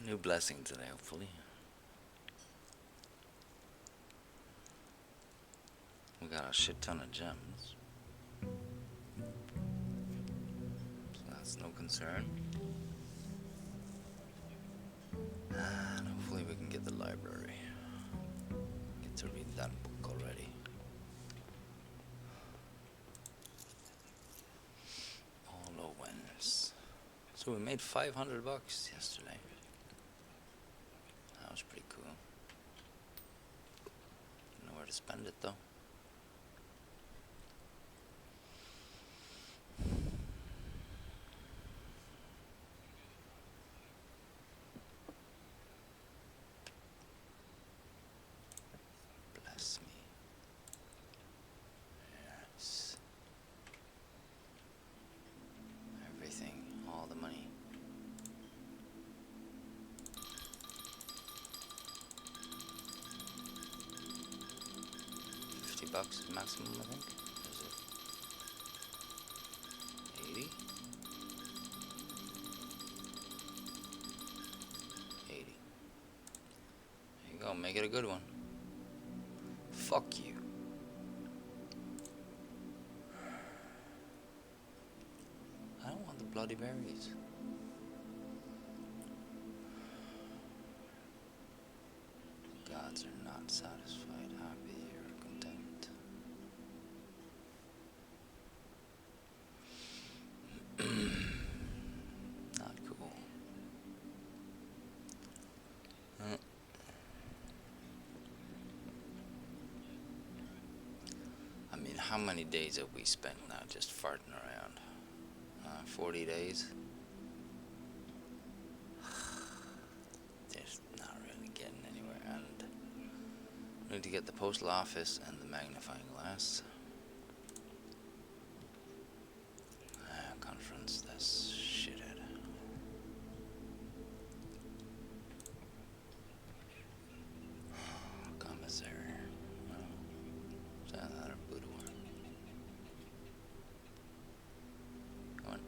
New blessing today, hopefully. We got a shit ton of gems, so that's no concern. And hopefully we can get the library. Get to read that book already. All Owens. So we made $500 yesterday. That was pretty cool. Don't know where to spend it though. Bless me. Yes. Everything, all the money. $50 is maximum, I think. Is it 80? 80. There you go, make it a good one. Fuck you. I don't want the bloody berries. Gods are not satisfied, happy, or content. Not cool. I mean, how many days have we spent now just farting around? 40 days? Just not really getting anywhere, and we need to get the postal office and the magnifying glass. Conference, that's shithead. Commissary. Well, that or boudoir. Come on.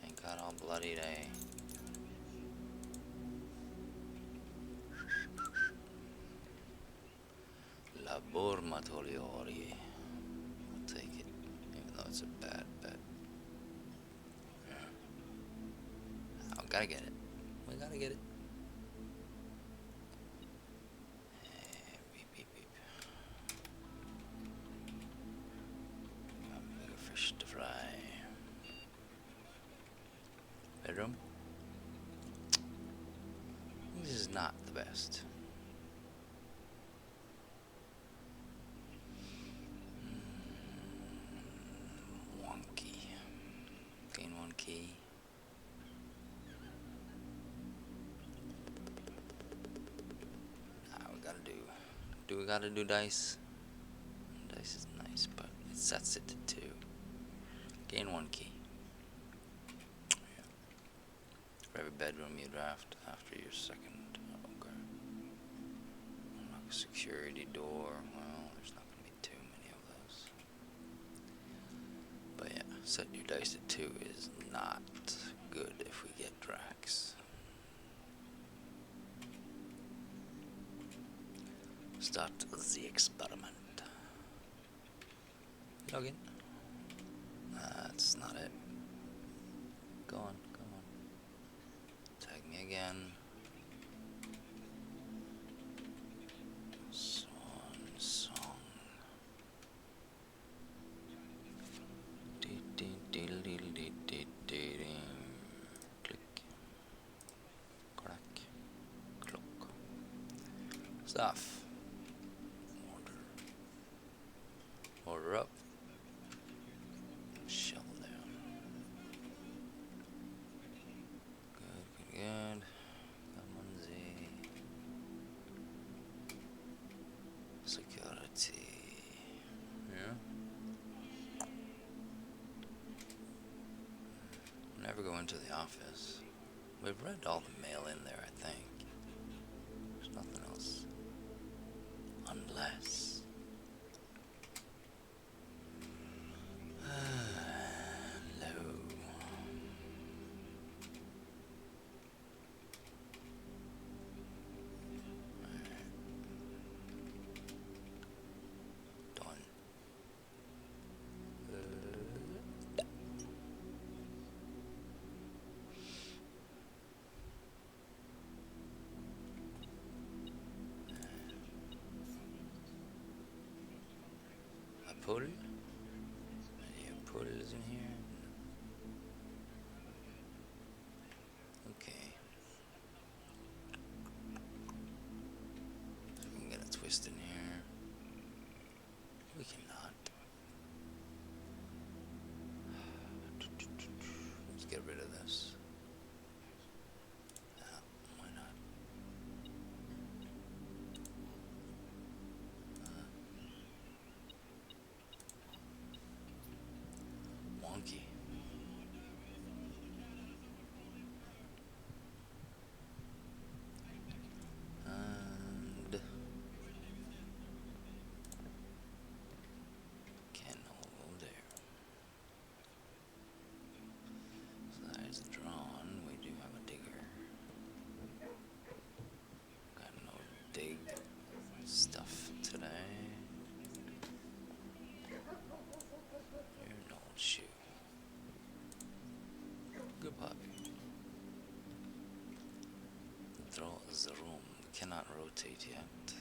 Ain't got all bloody day. Labormatoriori. I'll take it, even though it's a bad bet. Yeah. I gotta get it. We gotta get it. Beep, beep, beep. Got bigger fish to fry. Bedroom. This is not the best. Wonky. Gain 1 key. We gotta do we gotta do dice? Dice is nice, but it sets it to 2. Gain 1 key. Yeah. For every bedroom you draft after your second. Okay. Unlock a security door. Well, there's not gonna be too many of those. But yeah, set your dice to 2 is not good if we get Drax. Start the experiment. Login. That's not it. Go on, go on. Tag me again. Swan song. Click. Crack. Clock. Stuff. Order up. Shovel down. Good, good, good. Come on, Z. Security. Yeah. Never go into the office. We've read all the mail in there, I think. There's nothing else. Unless pull? Any pulls in here? Okay. So we can get a twist in here. We cannot. Let's get rid of this. Why not? Wonky. And can hold there. Sides drawn. We do have a digger. Got no dig stuff today. You're an old shoe. Good puppy. Throw the room. Cannot rotate yet.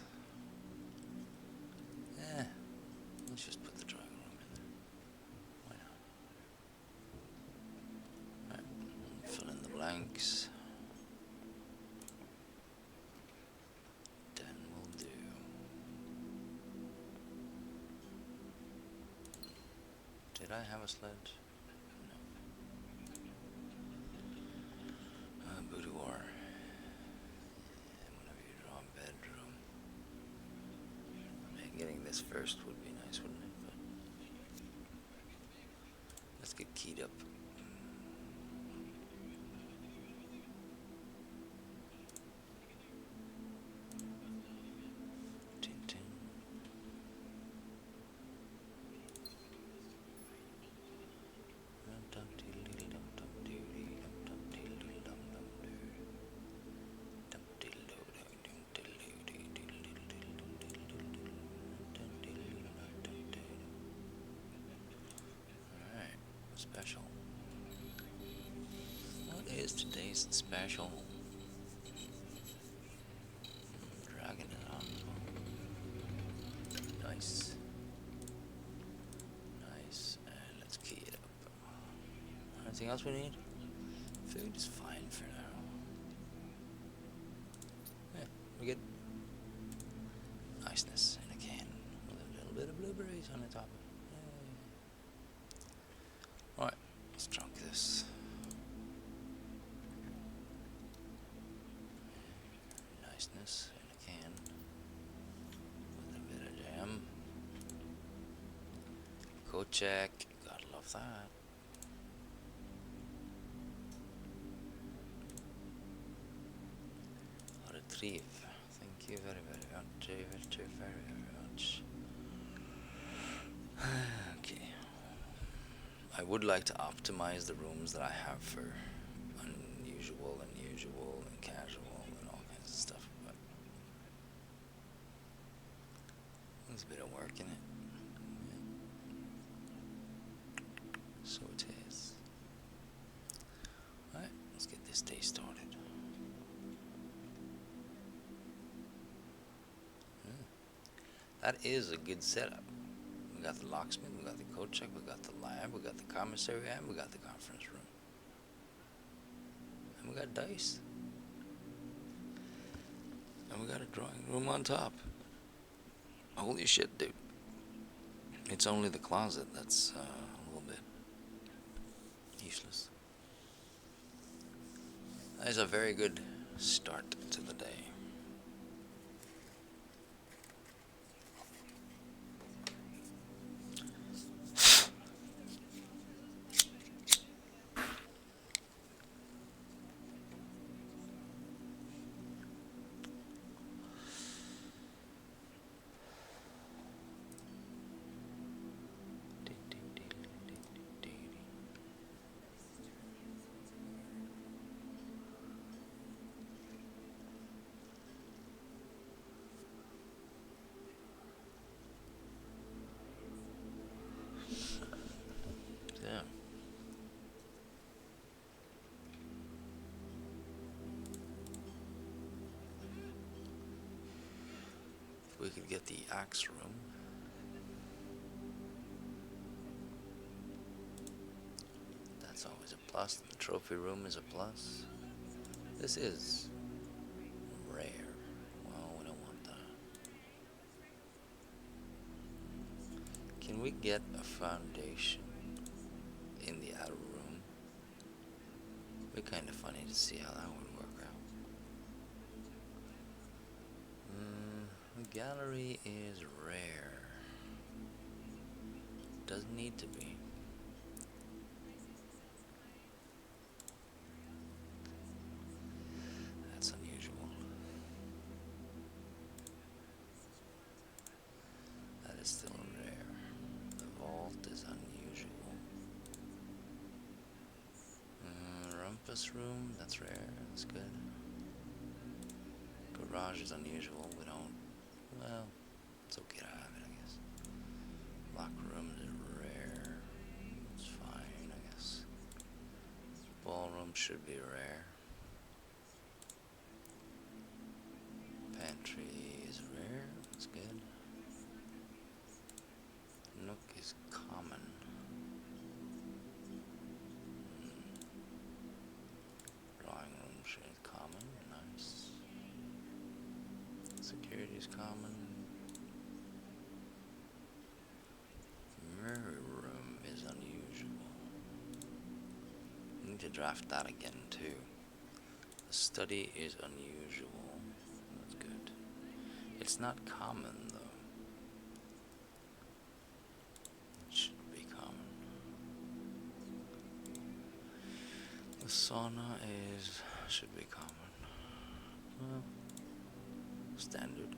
Let's just put the drawing room in there. Why not? Alright, fill in the blanks. Then we'll do. Did I have a sledge? No. Boudoir. Whenever you draw a bedroom. Getting this first would be nice, wouldn't it? But let's get keyed up. Tin. Special. What is today's special? Dragging it on. Nice. Nice. And let's key it up. Anything else we need? Food is fine for now. Yeah, we're good. Niceness in a can with a little bit of blueberries on the top. Alright, let's drunk this. Niceness in a can with a bit of jam. Kocek, gotta love that. Retrieve. Thank you very much. Okay. I would like to optimize the rooms that I have for unusual and usual and casual and all kinds of stuff, but there's a bit of work in it. Yeah. So it is. Alright, let's get this day started. That is a good setup. We got the locksmith, we got the code check, we got the lab, we got the commissary, and we got the conference room. And we got dice. And we got a drawing room on top. Holy shit, dude. It's only the closet that's a little bit useless. That is a very good start to the day. We could get the axe room. That's always a plus. The trophy room is a plus. This is rare. Well, we don't want that. Can we get a foundation in the outer room? It'd be kind of funny to see how that would work out. The gallery is rare. Doesn't need to be. That's unusual. That is still rare. The vault is unusual. Rumpus room, that's rare. That's good. Garage is unusual. We don't. Well, it's okay to have it, I guess. Locker room is rare. It's fine, I guess. Ballroom should be rare. Pantry is rare. That's good. Nook is common. Drawing room shade common. Nice. Security is common. Mirror room is unusual. Need to draft that again too. The study is unusual. That's good. It's not common though. It should be common. The sauna should be common. Well, standard.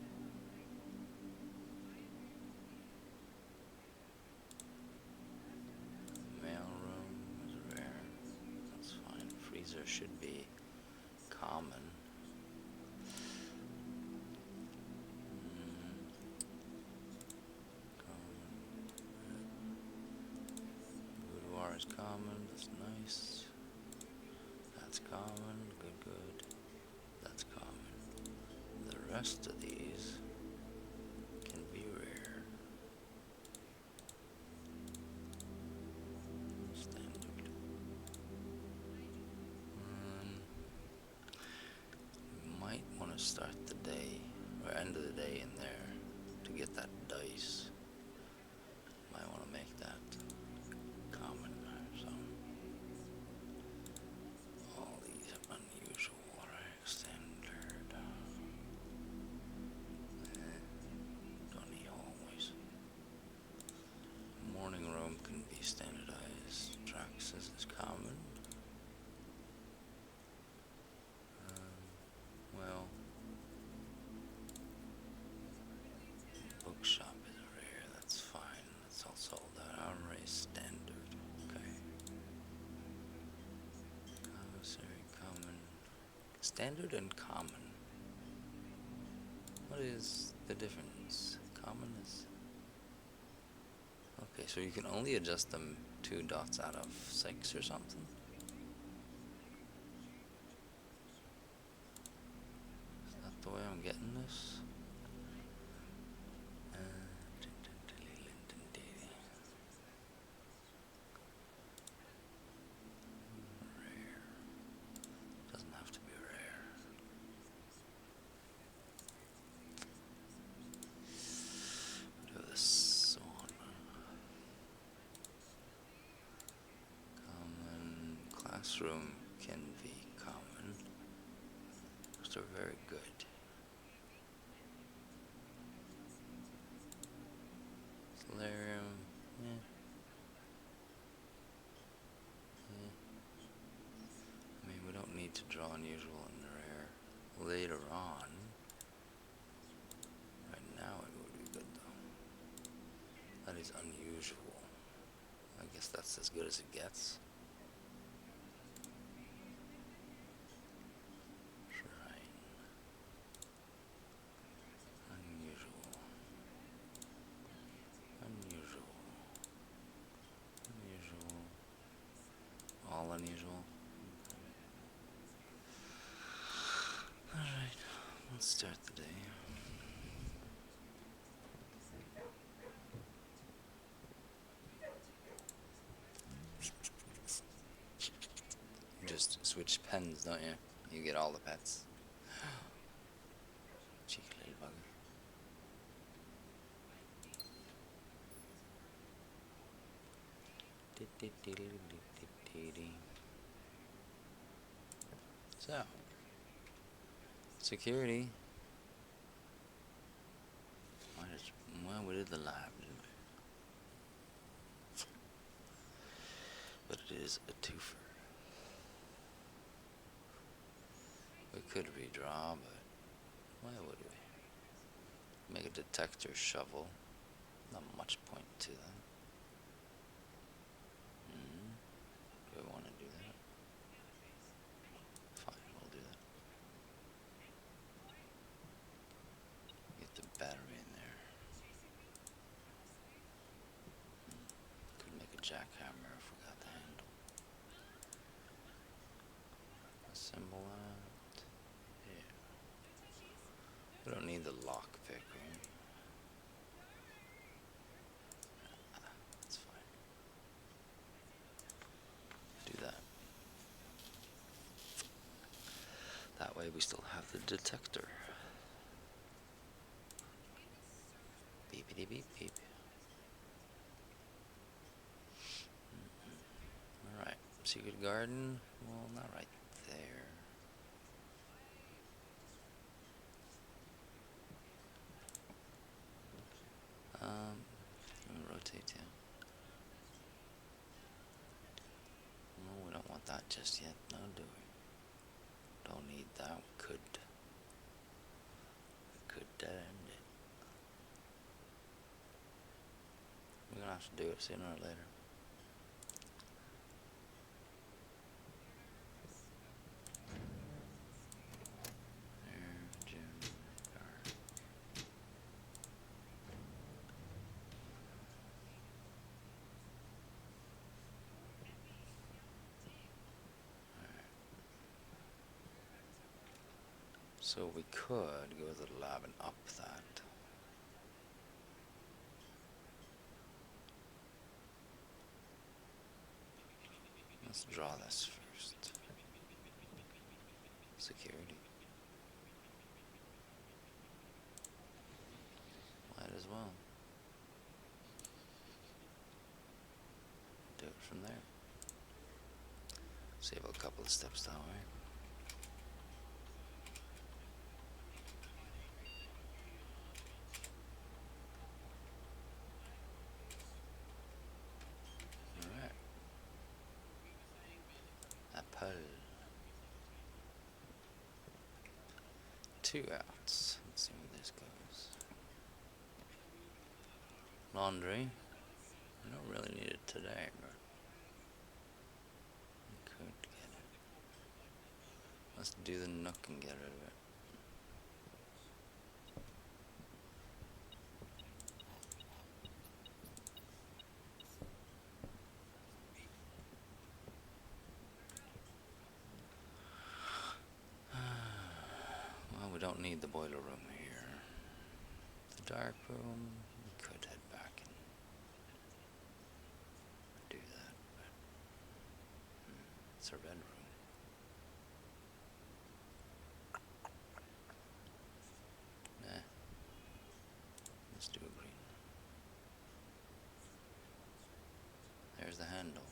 Mail room is rare. That's fine. Freezer should be common. Boudoir is common. That's nice. That's common. Good. That's common. The rest of these can be rare. Standard. Might want to start the day or end of the day in there to get that dice. Might want to make that common. So all these unusual, right? Standard. Don't need always. Morning room can be standardized. Traxxas is common. Well, bookshop is rare. That's fine. That's all sold out. Armory is standard. Okay. Commissary common. Standard and common. What is the difference? Common is. Okay, so you can only adjust them 2 dots out of 6 or something? Is that the way I'm getting this? Rare. Doesn't have to be rare. Do this one. Common. Classroom can be common. Those are very good. Solarium. I mean, we don't need to draw unusual and rare later on. Right now it would be good though. That is unusual. I guess that's as good as it gets. Shrine. Unusual. All unusual. Alright, let's start the day. switch pens, don't you? You get all the pets. Cheeky little bugger. So, security. Well, we did the lab, didn't we? But it is a twofer. We could redraw, but why would we? Make a detector shovel. Not much point to that. Do we want to do that? Fine, we'll do that. Get the battery in there. Could make a jackhammer if we got the handle. Assemble that. Yeah. We don't need the lockpick, right? That's fine. Do that. That way we still have the detector. Beepity beep beep. Alright, secret garden. Well, not right there. Let me rotate him. No, we don't want that just yet. No, do we? Don't need that. We could dead end it. We're gonna have to do it sooner or later. So we could go to the lab and up that. Let's draw this first. Security. Might as well. Do it from there. Save a couple of steps that way. Alright. Apple. 2 outs. Let's see where this goes. Laundry. I don't really need it today, but I could get it. Let's do the nook and get rid of it. Well, we don't need the boiler room here. The dark room, we could head back and do that, but it's a red room. Nah. Let's do a green. There's the handle.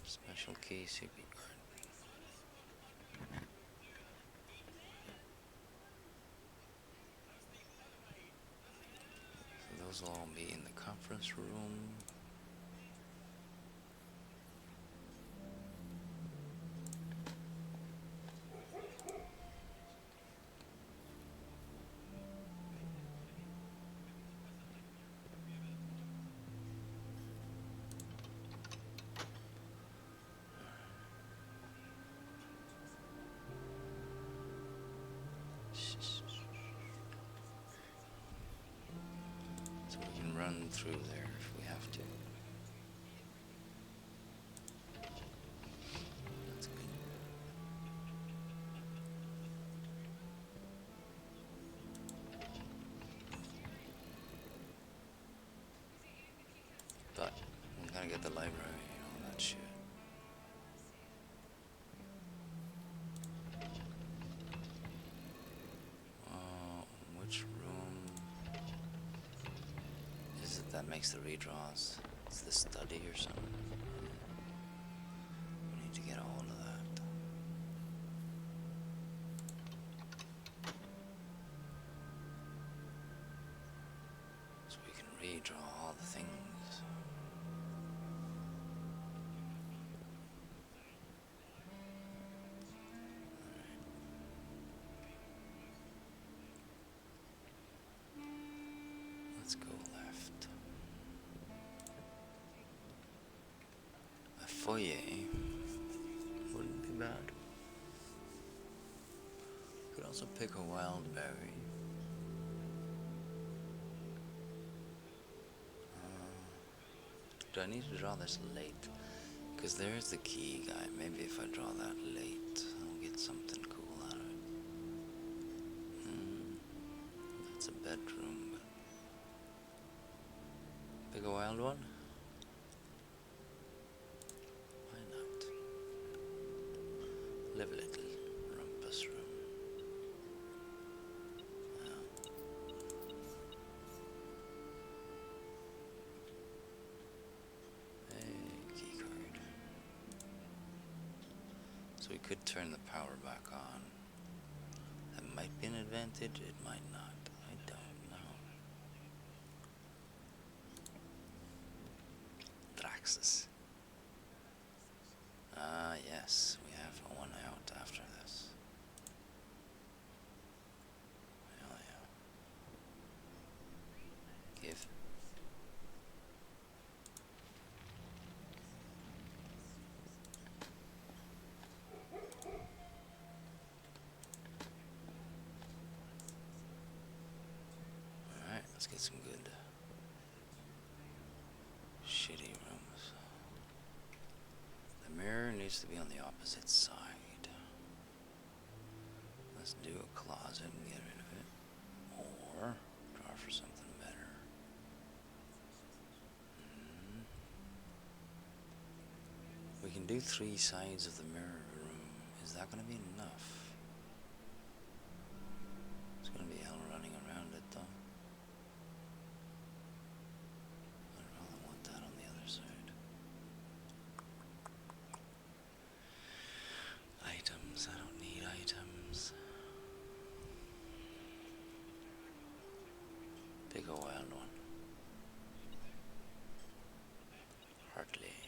Special key CP card. So those will all be in the conference room. So we can run through there if we have to. That's good. gotta get the library and all that shit. Oh, which room is it that makes the redraws? It's the study or something. We need to get a hold of that. So we can redraw all the things. Let's go left. A foyer wouldn't be bad. Could also pick a wild berry. Do I need to draw this late? Because there's the key guy. Maybe if I draw that late, I'll get something cool out of it. That's a bedroom, but pick a wild one? Why not? Live a little. Rumpus room. Key card. So we could turn the power back on. That might be an advantage, it might not. I don't know. Draxus. Ah, yes, we have one out after this. Hell yeah. Give. Alright, let's get some good shitty rooms. The mirror needs to be on the opposite side. Let's do a closet and get rid of it. Or draw for something better. We can do 3 sides of the mirror room. Is that going to be enough? It's going to be hell running around it though. I'd rather want that on the other side. Items, I don't need items. Pick a wild one. Hartley.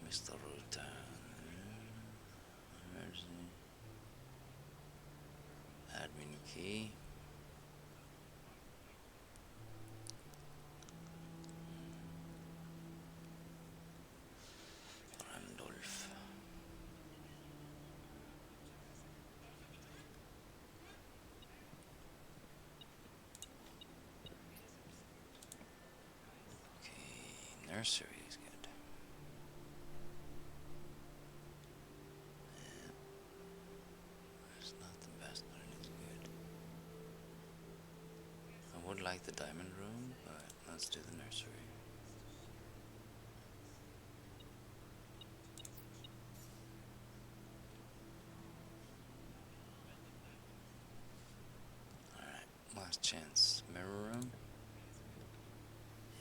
Mr. Rutan. Where's the admin key? Randolph. Okay, nursery is good. Yeah. It's not the best, but it is good. I would like the diamond room, but let's do the nursery. Alright, last chance. Mirror room?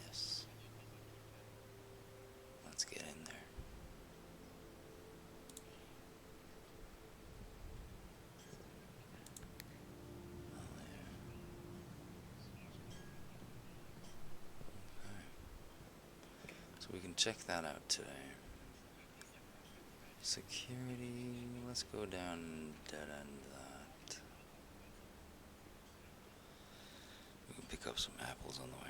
Yes. Let's get in there. Oh, there. Okay. So we can check that out today. Security, let's go down dead end that. We can pick up some apples on the way.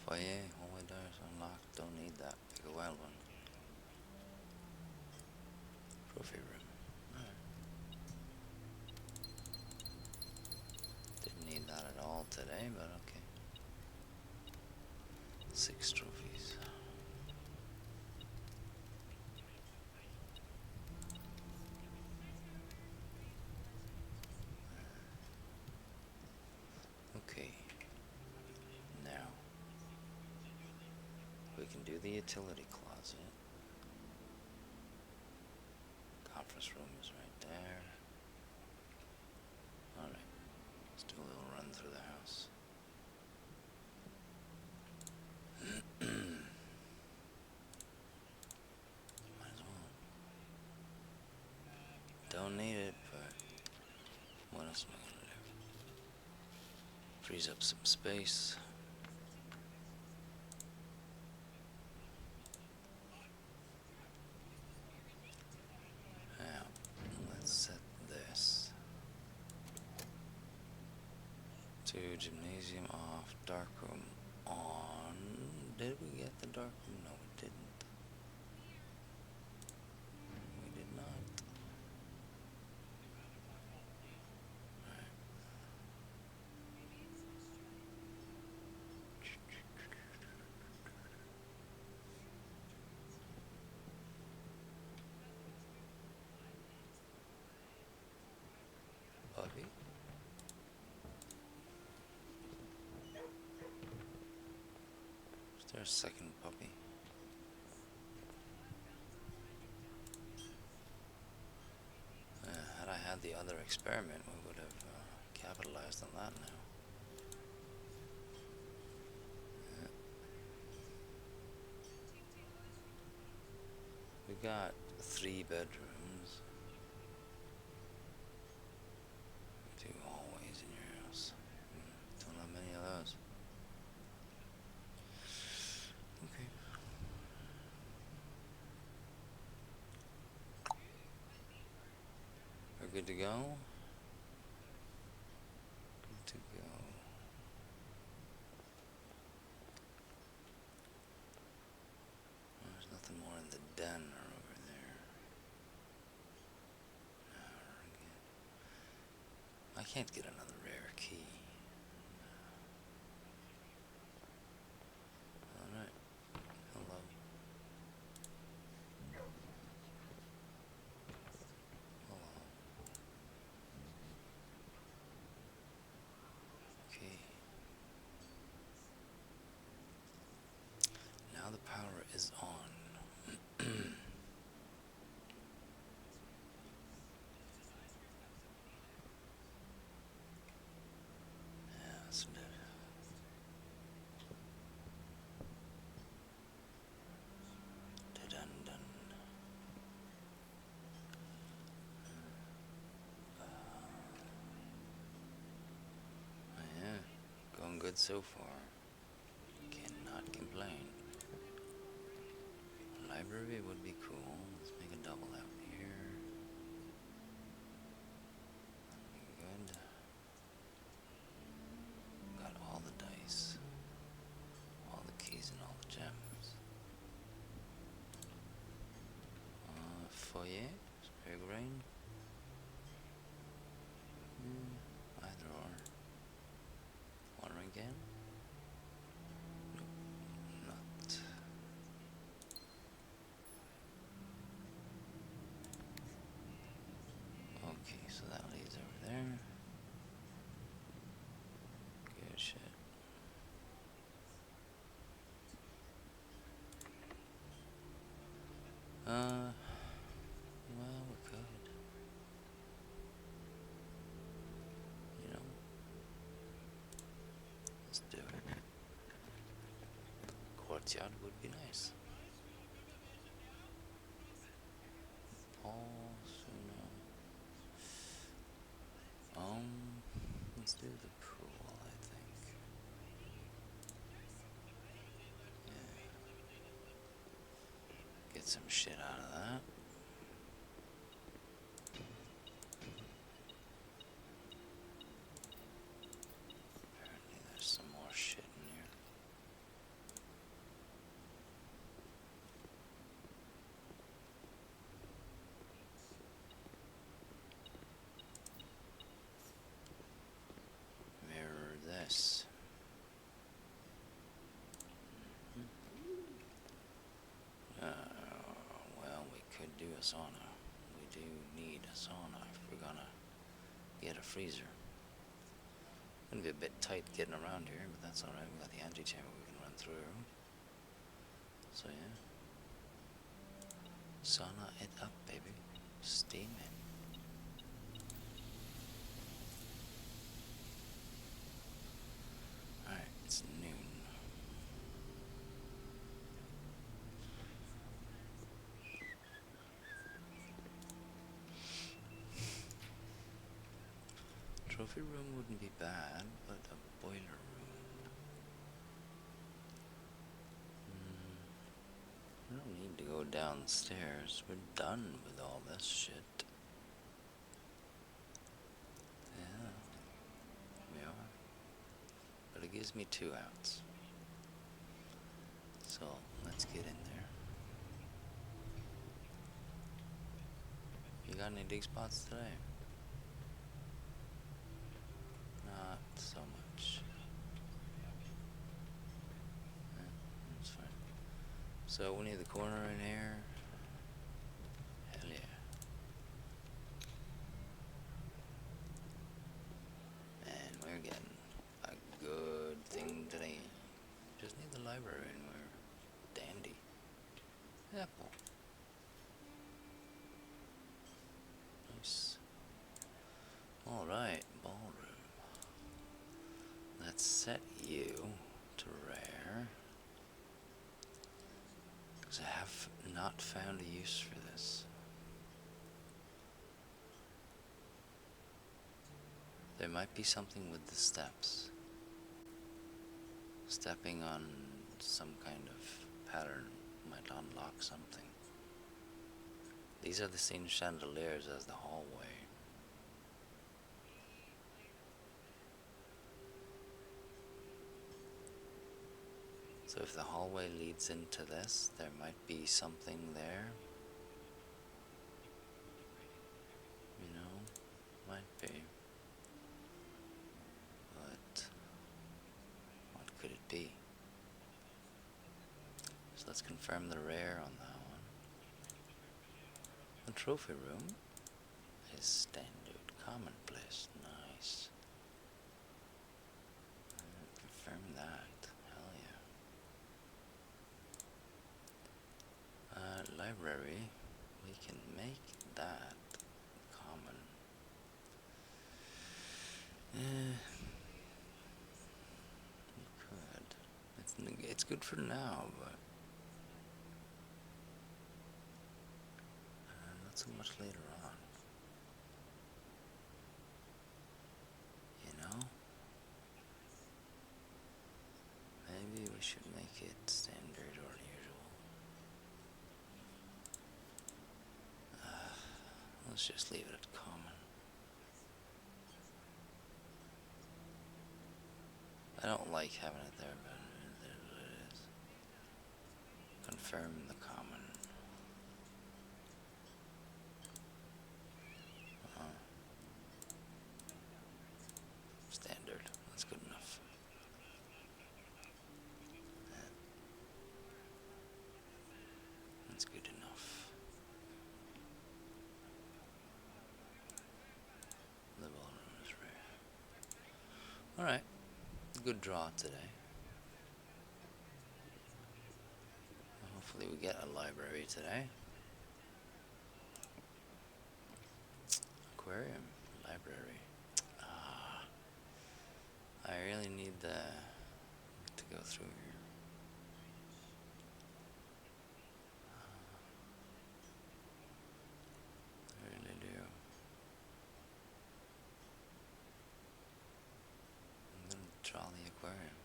Foyer, hallway doors unlocked, don't need that. Pick a wild one. Trophy room. Alright. well today, but okay. 6 trophies. Okay. Now, we can do the utility closet. Conference room is right there. Alright. Let's do a little run through the house. Might as well. Don't need it, but what else am I gonna do? Frees up some space. Now, let's set this to gymnasium off, darkroom on. Did we get the darkroom? No, we didn't. We did not. Alright. Puppy? Is there a second puppy? Had I had the other experiment, we would have capitalized on that now. We got 3 bedrooms. 2 hallways in your house. Don't have many of those. Okay. We're good to go? Good to go. There's nothing more in the den or over there. No, we're good. I can't get another rare key. Alright. Hello. Hello. Okay. Now the power is on. Yeah, that's it. Dun-dun. Yeah, going good so far. Cannot complain. Library would be cool. Let's make a double out here. That'd be good. Got all the dice, all the keys, and all the gems. Foyer, spare grain. Either or. Watering can? Nope, not. Okay, so that leads over there. Good shit. Well, we could. You know, let's do it. Courtyard would be nice. Paul Suno. Let's do the pool, I think. Yeah. Get some shit out of that. Apparently there's some more shit in here. Mirror this. sauna. We do need a sauna if we're gonna get a freezer. Gonna be a bit tight getting around here, but that's alright. We got the antechamber we can run through. So yeah. Sauna it up, baby. Steam in. Alright, it's noon. Trophy room wouldn't be bad, but a boiler room. We don't need to go downstairs. We're done with all this shit. Yeah, we are. But it gives me 2 outs. So let's get in there. You got any dig spots today? Not so much. Yeah, that's fine. So we need the corner in here. Hell yeah. And we're getting a good thing today. Just need the library and we're dandy. Apple. Nice. Alright, ballroom. Let's set you to rare. Because I have not found a use for this. There might be something with the steps. Stepping on some kind of pattern might unlock something. These are the same chandeliers as the hallway. So if the hallway leads into this, there might be something there. You know, might be. But what could it be? So let's confirm the rare on that one. The trophy room is standard commonplace. Nice. Confirm that. Hell yeah. Library. We can make that common. We could. It's good for now, but not so much later on. You know? Maybe we should make it standard or unusual. Let's just leave it at common. I don't like having it there, but it is what it is. Confirm the common. Standard. That's good enough. That's good enough. The ballroom is rare. Alright. Good draw today. Hopefully we get a library today. Aquarium. Library. I really need to go through here. I really do. I'm gonna draw the aquarium.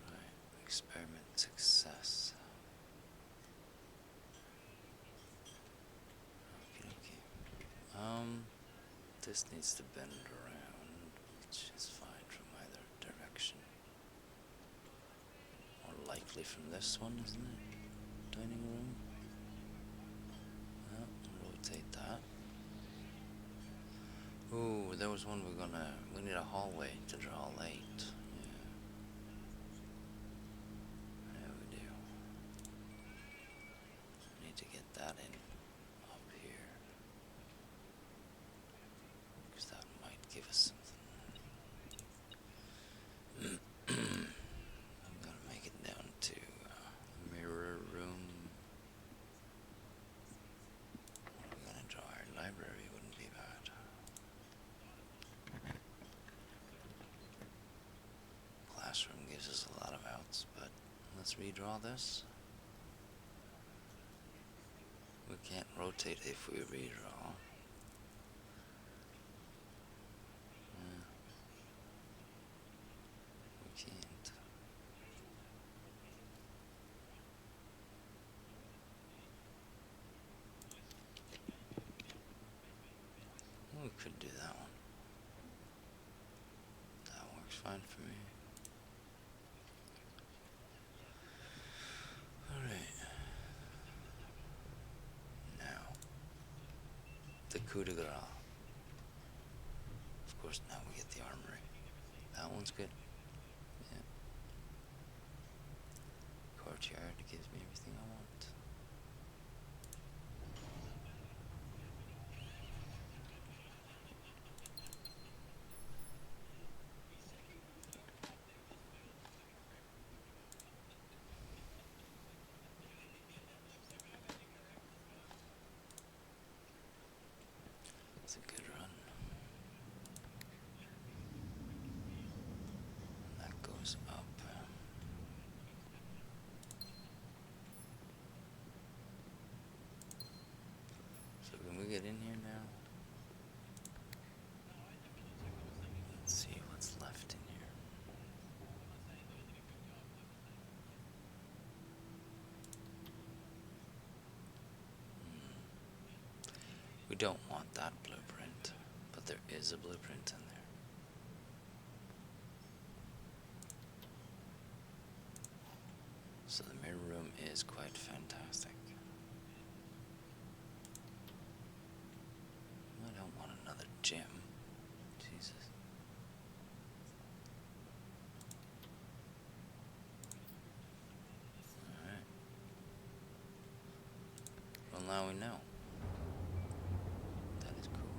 Right. Experiment success. Okay. This needs to bend around, which is fine from either direction. More likely from this one, isn't it? Dining room. Well, rotate that. Ooh, there was one we need a hallway to draw light. Yeah. Yeah, we do. Need to get that in up here. Because that might give us something. I'm gonna make it down to mirror room. We're gonna draw our library, wouldn't be bad. Classroom gives us a lot of outs, but let's redraw this. We can't rotate if we redraw. We can't. We could do that one. That works fine for me. Alright. Now, the coup de grace. Of course, now we get the armory. That one's good. Yeah. Courtyard gives me everything I want. It's a good run. And that goes up. So can we get in here now? Let's see what's left in here. We don't want that blueprint, but there is a blueprint in there. So the mirror room is quite fantastic. I don't want another gym. Jesus. Alright. Well, now we know. That is cool.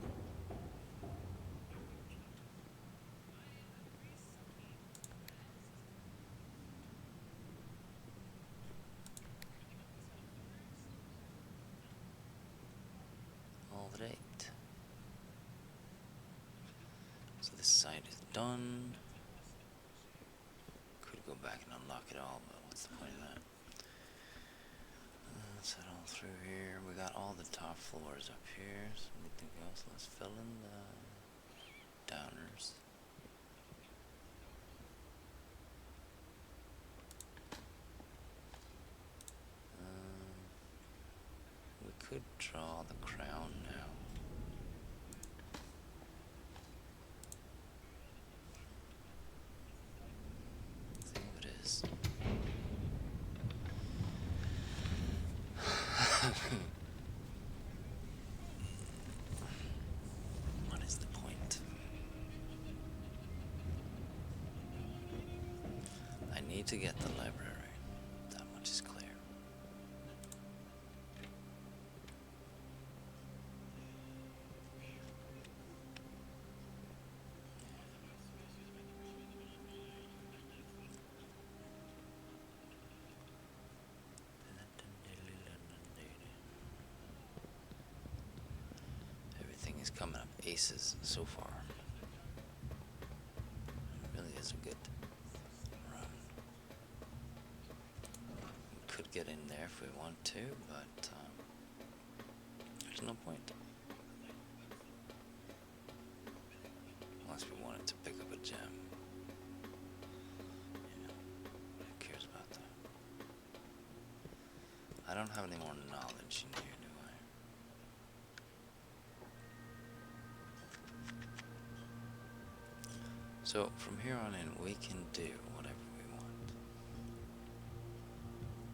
Alright. So this side is done. Could go back and unlock it all, but what's the point of that? Let's head all through here. We got all the top floors up here. So anything else? Let's fill in the downers. We could draw the crown now. Let's see what it is. What is the point? I need to get the library. That much is clear. Everything is coming up aces so far. It really is a good run. We could get in there if we want to, but there's no point. Unless we wanted to pick up a gem. Yeah, who cares about that? I don't have any more knowledge in here, do I? So from here on in, we can do whatever we want.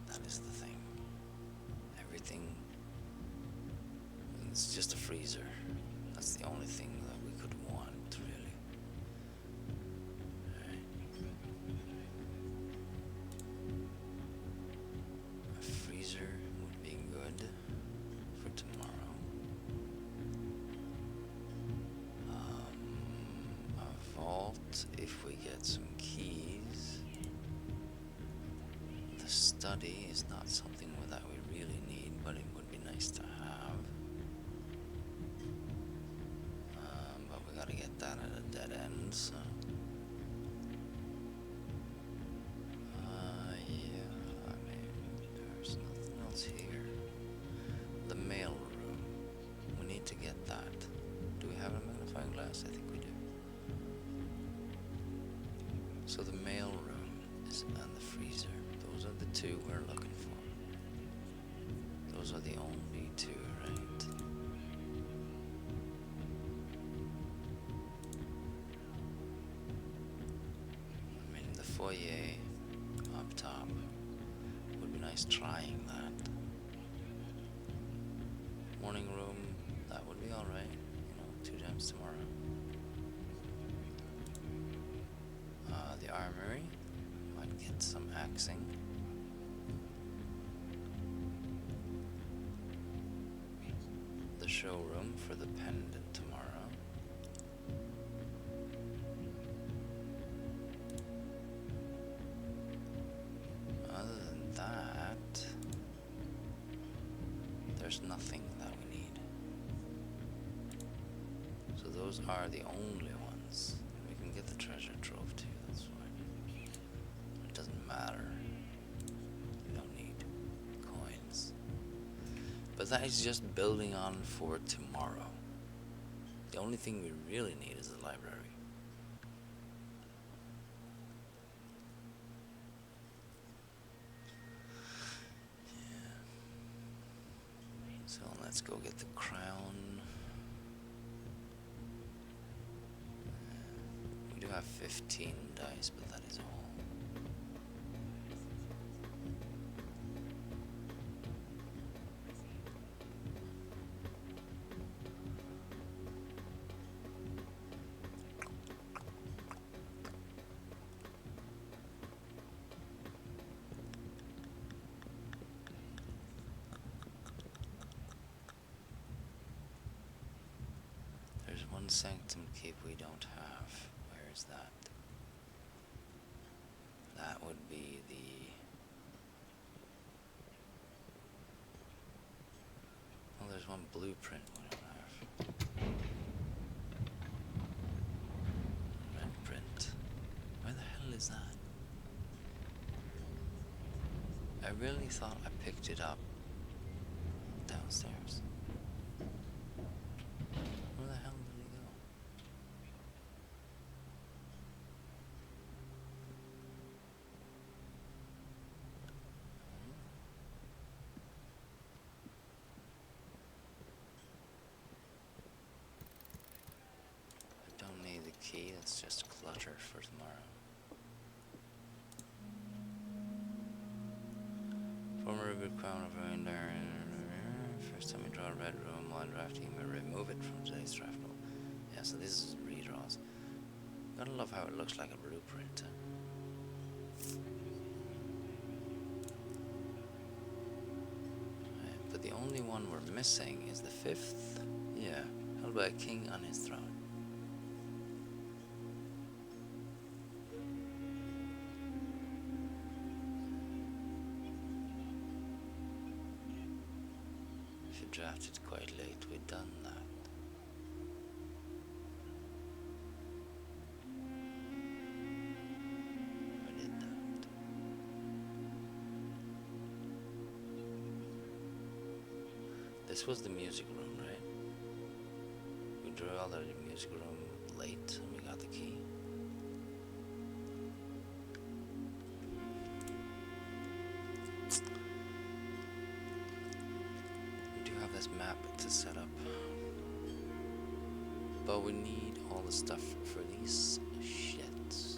That is the thing. Everything, it's just a freezer. That's the only thing that we could want. really. Alright. A freezer would be good for tomorrow. A vault if we get some keys. The study is not something that we really need, but it would be nice to have. But we gotta get that at a dead end, so. Yeah, I mean, there's nothing else here. The mail room. We need to get that. Do we have a magnifying glass? I think we do. So the mail room is and the freezer. Those are the two we're looking for. Those are the only two, right? I mean, the foyer up top would be nice trying that. Morning room, that would be alright. You know, 2 times tomorrow. The armory, might get some axing. The showroom for the pendant tomorrow. Other than that, there's nothing that we need. So those are the only ones. We can get the treasure trove too, that's fine. It doesn't matter. You don't need coins. But that is just building on for tomorrow. The only thing we really need is the library. Yeah. So let's go get the crown. We do have 15 dice, but that is all. There's one sanctum keep we don't have. Where is that? That would be the... Oh, there's one blueprint we don't have. Red print. Where the hell is that? I really thought I picked it up downstairs. Where the hell did he go? I don't need the key, it's just clutter for tomorrow. Former good crown of Reindeer. First time you draw a red room while drafting, you may remove it from today's draft roll. Yeah, so this is redraws. Gotta love how it looks like a blueprint. Right, but the only one we're missing is the 5th. Yeah, held by a king on his throne. If you drafted quite late, we'd done that. We did that. This was the music room, right? We drew all the music room late and we got the key. We do have this map to set up. But we need all the stuff for these shits.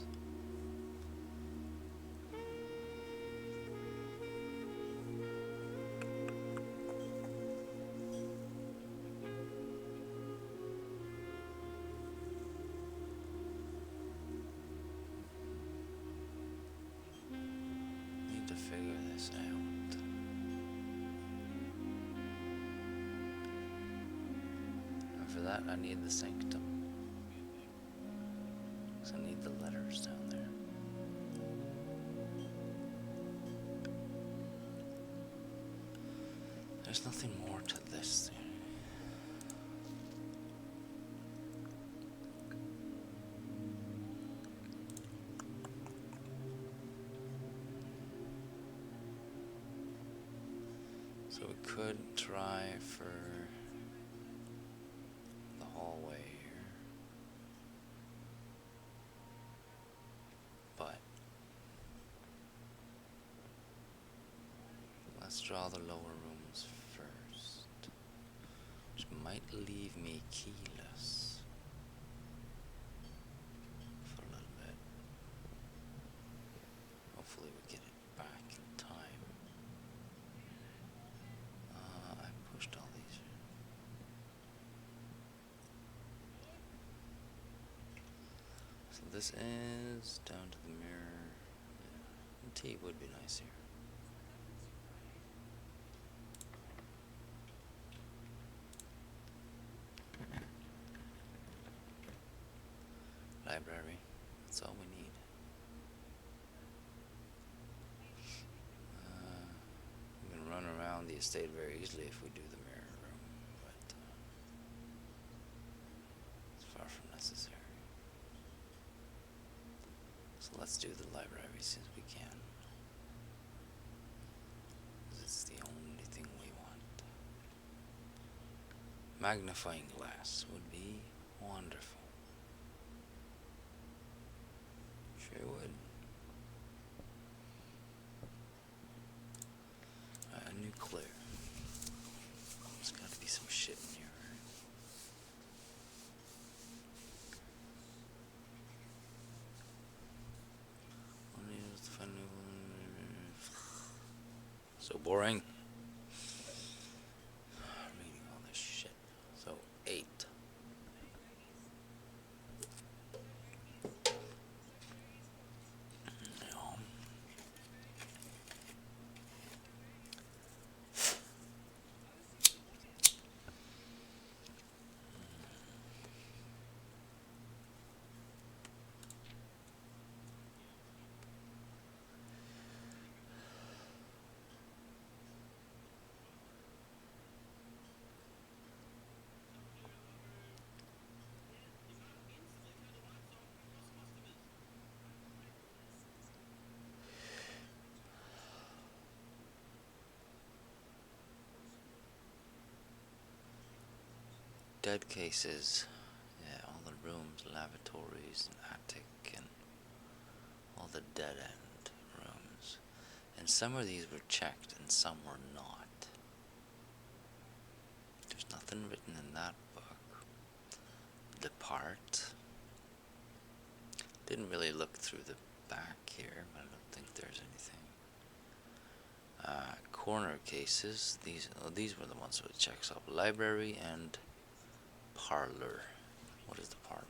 for that, I need the sanctum. So I need the letters down there. There's nothing more to this thing. So we could try for the hallway here, but let's draw the lower rooms first, which might leave me keyless for a little bit. Hopefully we get it back in time. I pushed all these. So this is down to the mirror. Yeah. Tea would be nice here. Library. That's all we need. We can run around the estate very easily if we do the mirror room, but it's far from necessary. So let's do the library since we can. Because it's the only thing we want. Magnifying glass would be wonderful. Sure would. Nuclear. There's gotta be some shit in here. So boring. Reading all this shit. So 8. Dead cases. Yeah, all the rooms, lavatories, and attic, and all the dead end rooms. And some of these were checked and some were not. There's nothing written in that book. Depart. Didn't really look through the back here, but I don't think there's anything. Corner cases. These were the ones that checks off. Library and parlor. What is the parlor?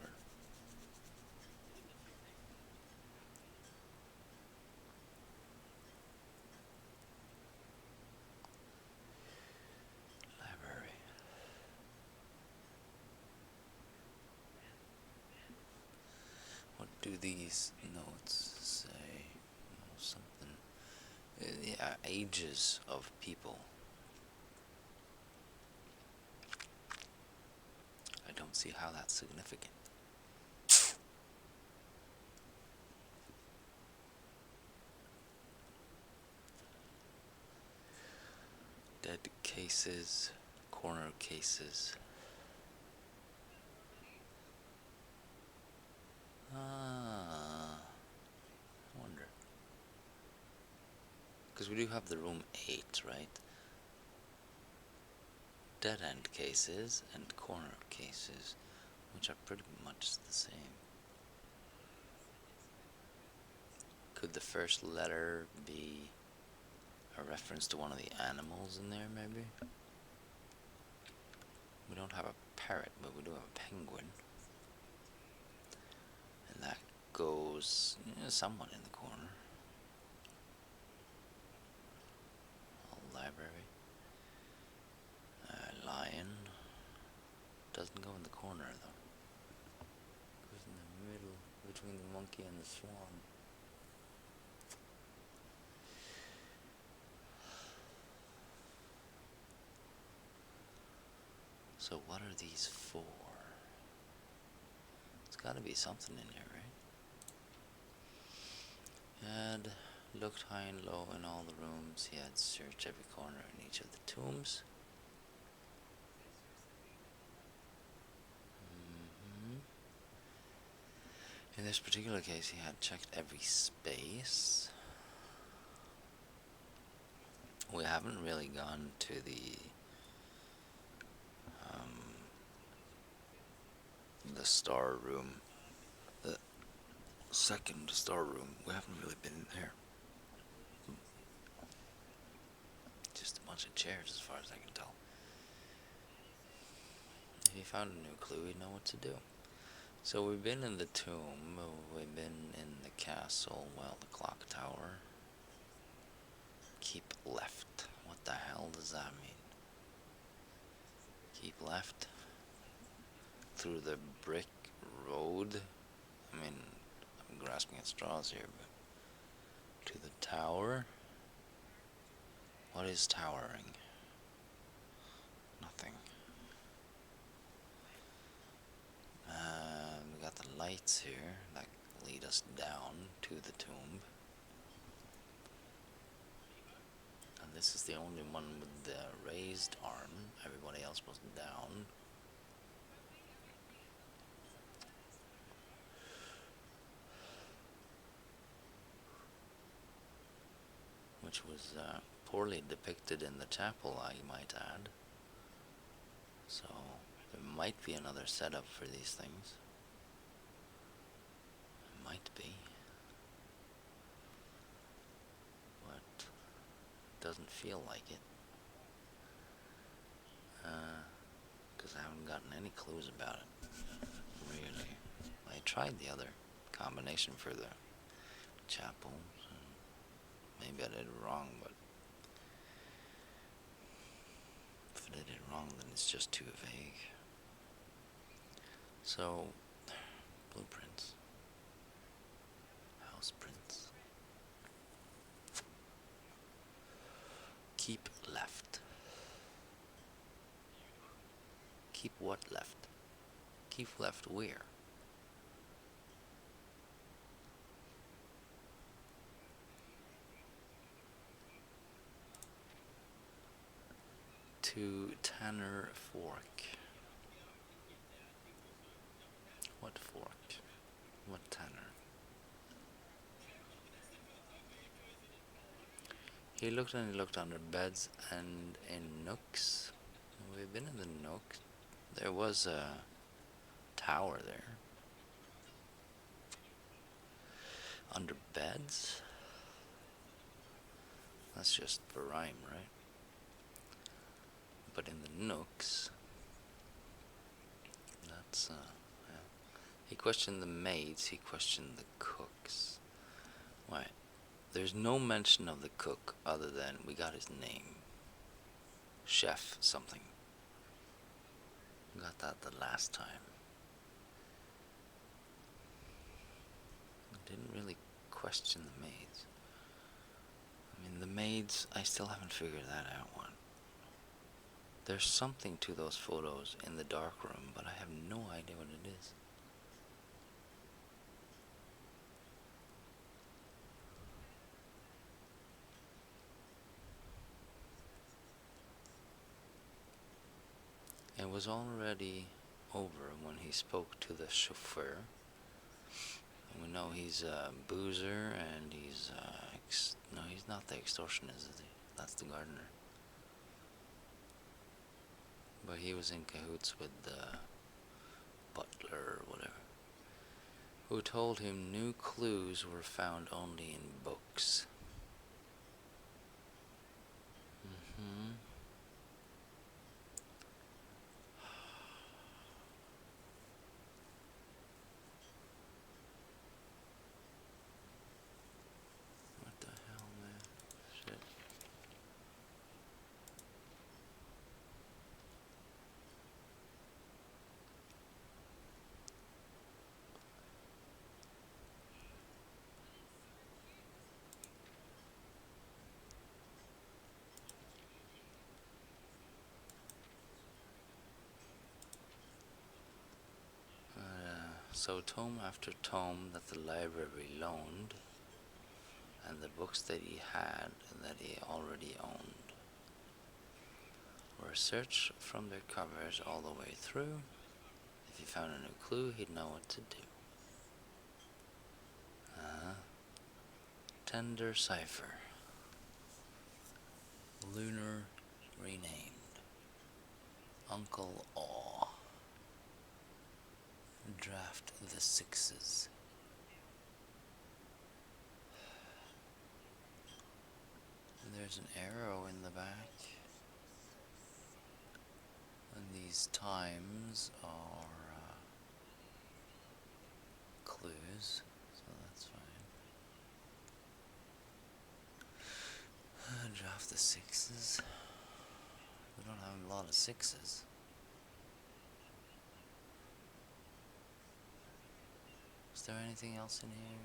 Library. What do these notes say? Oh, something. Yeah, ages of people. I don't see how that's significant. Dead cases, corner cases. I wonder. Because we do have the room 8, right? Dead end cases and corner cases, which are pretty much the same. Could the first letter be a reference to one of the animals in there, maybe? We don't have a parrot, but we do have a penguin. And that goes somewhat in the corner. A library. Lion. doesn't go in the corner though. It goes in the middle between the monkey and the swan. So what are these for? It's gotta be something in here, right? Had looked high and low in all the rooms. He had searched every corner in each of the tombs. In this particular case, he had checked every space. We haven't really gone to the star room, the second star room. We haven't really been in there. Just a bunch of chairs, as far as I can tell. If he found a new clue, he'd know what to do. So we've been in the tomb, we've been in the castle, well, the clock tower. Keep left. What the hell does that mean? Keep left? Through the brick road? I mean, I'm grasping at straws here, but to the tower? What is towering? Nothing. We got the lights here that lead us down to the tomb. And this is the only one with the raised arm. Everybody else was down. Which was poorly depicted in the chapel, I might add. So there might be another setup for these things. It might be. But it doesn't feel like it. Because I haven't gotten any clues about it. Really. I tried the other combination for the chapel. Maybe I did it wrong, but if I did it wrong, then it's just too vague. So, blueprints. House prints. Keep left. Keep what left? Keep left where? To Tanner Fork. What fork? What Tanner? He looked and he looked under beds and in nooks. We've been in the nook. There was a tower there. Under beds? That's just for rhyme, right? But in the nooks, that's, yeah. He questioned the maids, he questioned the cooks. Why? There's no mention of the cook other than we got his name. Chef something. We got that the last time. I didn't really question the maids. I mean, the maids, I still haven't figured that out one. There's something to those photos in the dark room, but I have no idea what it is. It was already over when he spoke to the chauffeur. And we know he's a boozer and he's, no, he's not the extortionist, is he? That's the gardener. But he was in cahoots with the butler or whatever, who told him new clues were found only in books. What the hell, man? Shit. So tome after tome that the library loaned, and the books that he had and that he already owned, were searched from their covers all the way through. If he found a new clue, he'd know what to do. Tender Cipher. Lunar renamed. Uncle Aw. Draft the Sixes. There's an arrow in the back. And these times are clues, so that's fine. Draft the sixes. We don't have a lot of sixes. Is there anything else in here?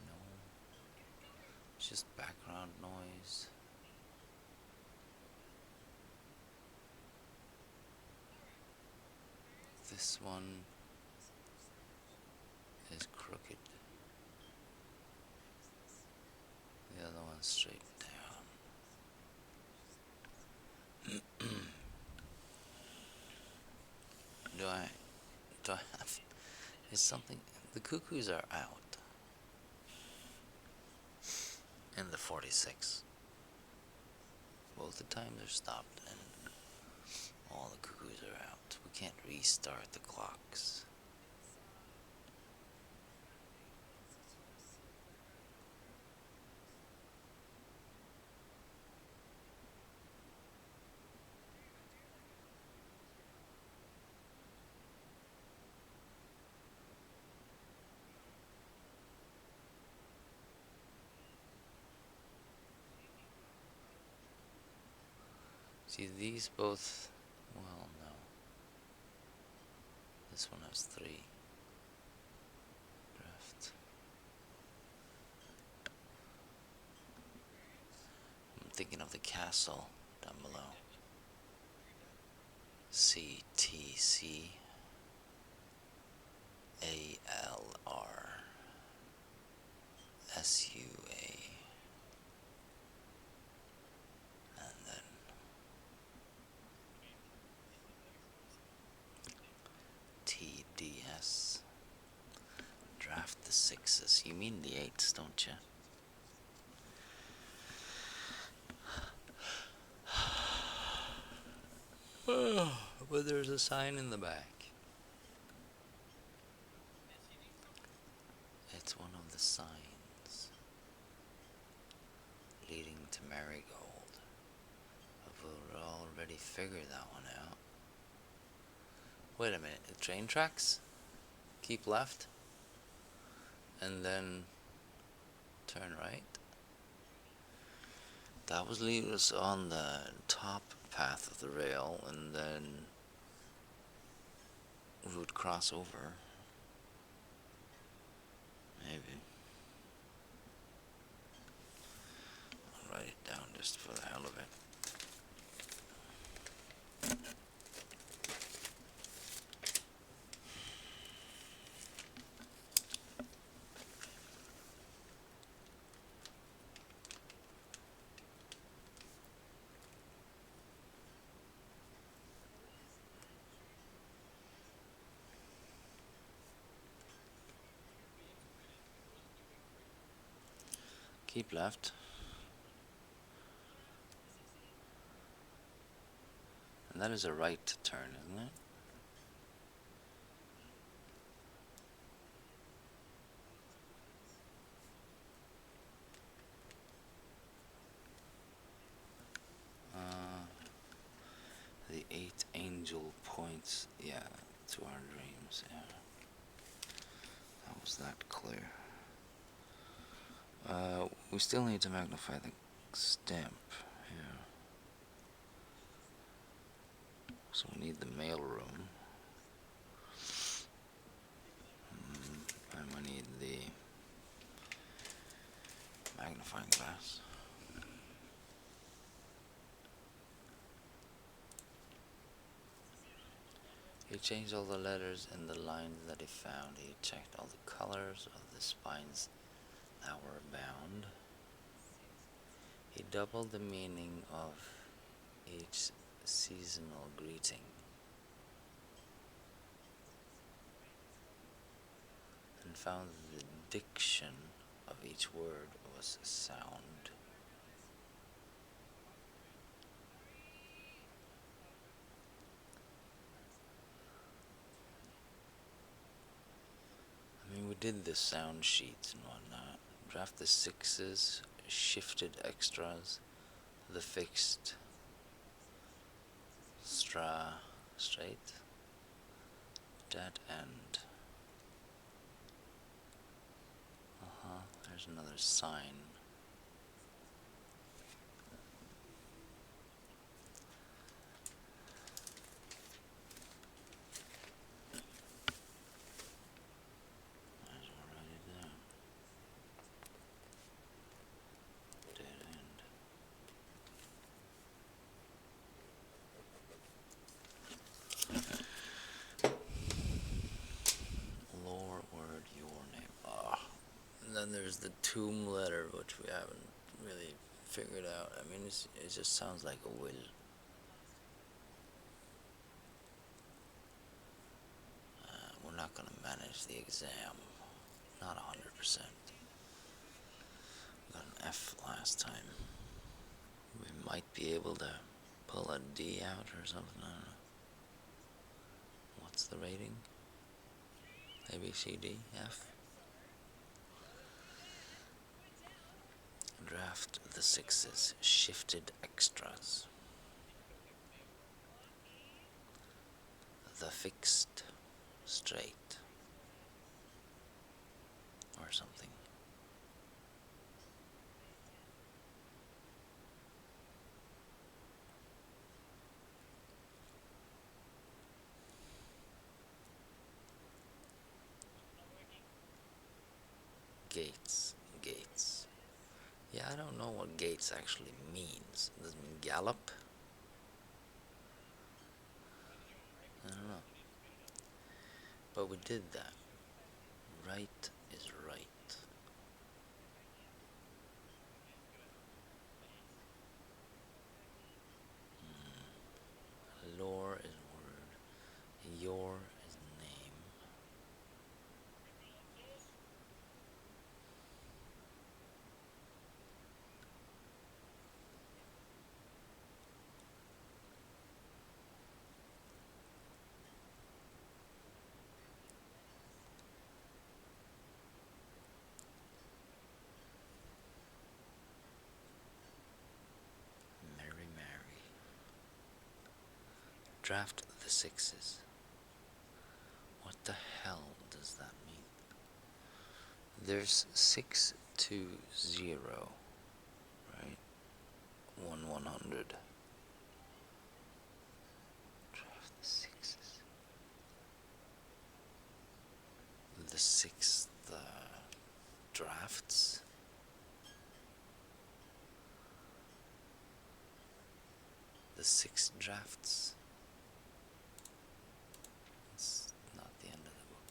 No. It's just background noise. This one is crooked. The other one's straight down. Do I have, is something, the cuckoos are out in the 46. Both the times are stopped and all the cuckoos are out. We can't restart the clocks. See, these both, well, no. This one has 3. Draft. I'm thinking of the castle down below. CTC ALR SUA, and then TDS. Draft the 6s. You mean the 8s, don't you? But there's a sign in the back. It's one of the signs leading to Marigold. I've already figured that one out. Wait a minute, the train tracks? Keep left and then turn right. That was lead us on the top path of the rail, and then we would cross over. Maybe. I'll write it down just for the hell of it. Keep left. And that is a right turn, isn't it? The 8 angel points, yeah, to our dreams, yeah. How was that clear? We still need to magnify the stamp here. So we need the mail room. And we need the magnifying glass. he changed all the letters in the lines that he found. He checked all the colors of the spines that were bound. He doubled the meaning of each seasonal greeting and found the diction of each word was sound. I mean, we did the sound sheets and whatnot. Draft the sixes, shifted extras, the fixed, straight, dead end. There's another sign. Might as well write it down. Dead end. Lore word, your name. And then there's the tomb letter, which we haven't really figured out. I mean, it just sounds like a will. We're not gonna manage the exam. Not 100%. Got an F last time. We might be able to pull a D out or something. I don't know. What's the rating? A, B, C, D, F. Draft the sixes. Shifted extras. The fixed, straight, or something. Gates. Yeah, I don't know what gates actually means. Does it mean gallop? I don't know. But we did that. Right is right. Lore is word. Your is name. Mary. Draft the sixes. What the hell does that mean? There's 620, right? 100. Draft the sixes. The sixth drafts. The six drafts. It's not the end of the book.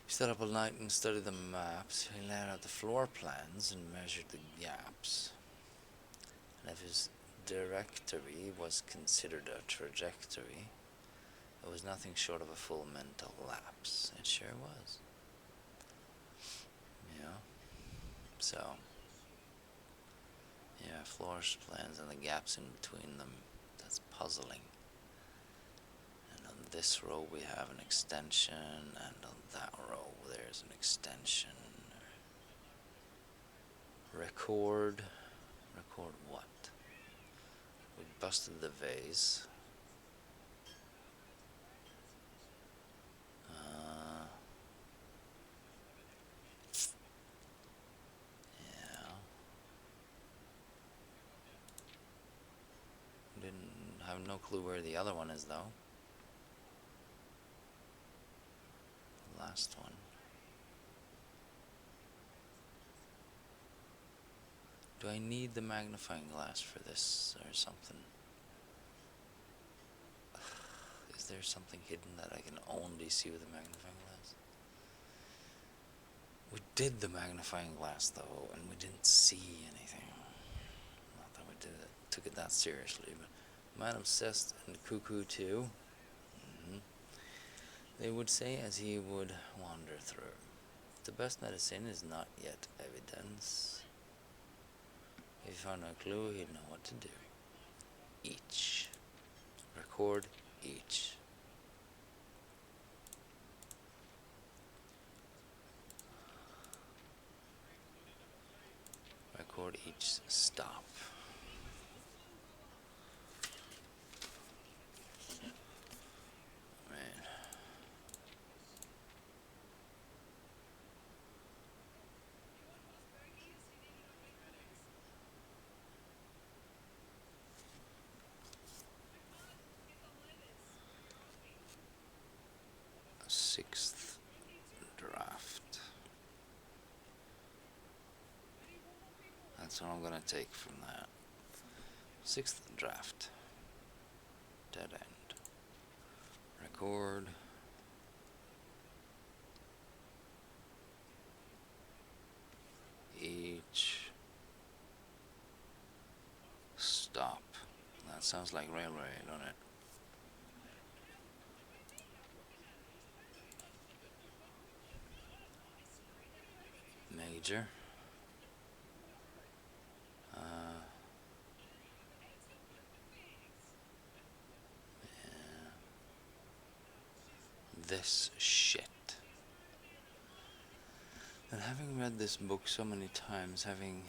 He stayed up all night and studied the maps. He laid out the floor plans and measured the gaps. And if his directory was considered a trajectory, it was nothing short of a full mental lapse. It sure was. Yeah. So, yeah, floor plans and the gaps in between them. That's puzzling. And on this row we have an extension, and on that row there's an extension. Record what? We busted the vase. Yeah. Didn't have no clue where the other one is though. The last one. Do I need the magnifying glass for this or something? Is there something hidden that I can only see with a magnifying glass? We did the magnifying glass though, and we didn't see anything. Not that we took it that seriously, but Madame Cest and Cuckoo too. They would say as he would wander through. The best medicine is not yet evidence. If he found no clue, he'd know what to do. Each. Record each. Record each stop. Man. Sixth draft. That's what I'm gonna take from that. Sixth draft. Dead end. Record. Each stop. That sounds like railway, don't it? Major. Yeah. This shit. And having read this book so many times, having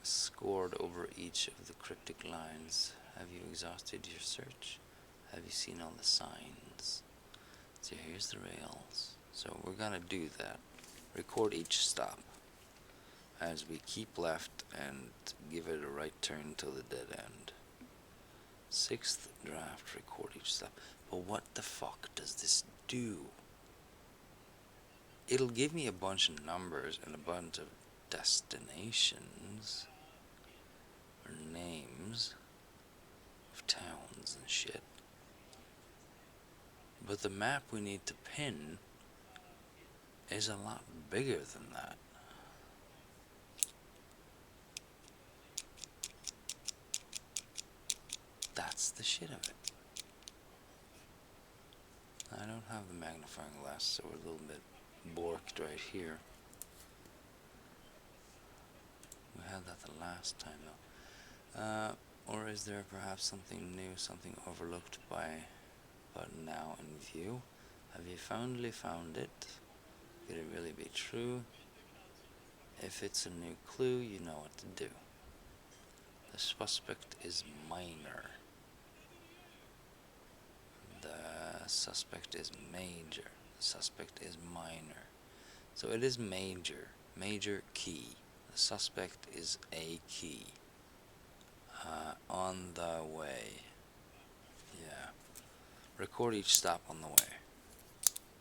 scored over each of the cryptic lines, have you exhausted your search? Have you seen all the signs? So here's the rails. So we're gonna do that. Record each stop as we keep left and give it a right turn till the dead end. Sixth draft, record each stop. But what the fuck does this do? It'll give me a bunch of numbers and a bunch of destinations or names of towns and shit. But the map we need to pin is a lot bigger than that. That's the shit of it. I don't have the magnifying glass, so we're a little bit borked right here. We had that the last time though. Or is there perhaps something new, something overlooked but now in view? Have you finally found it? Could it really be true? If it's a new clue, you know what to do. The suspect is minor. The suspect is major. The suspect is minor. So it is major. Major key. The suspect is a key. On the way. Yeah. Record each stop on the way.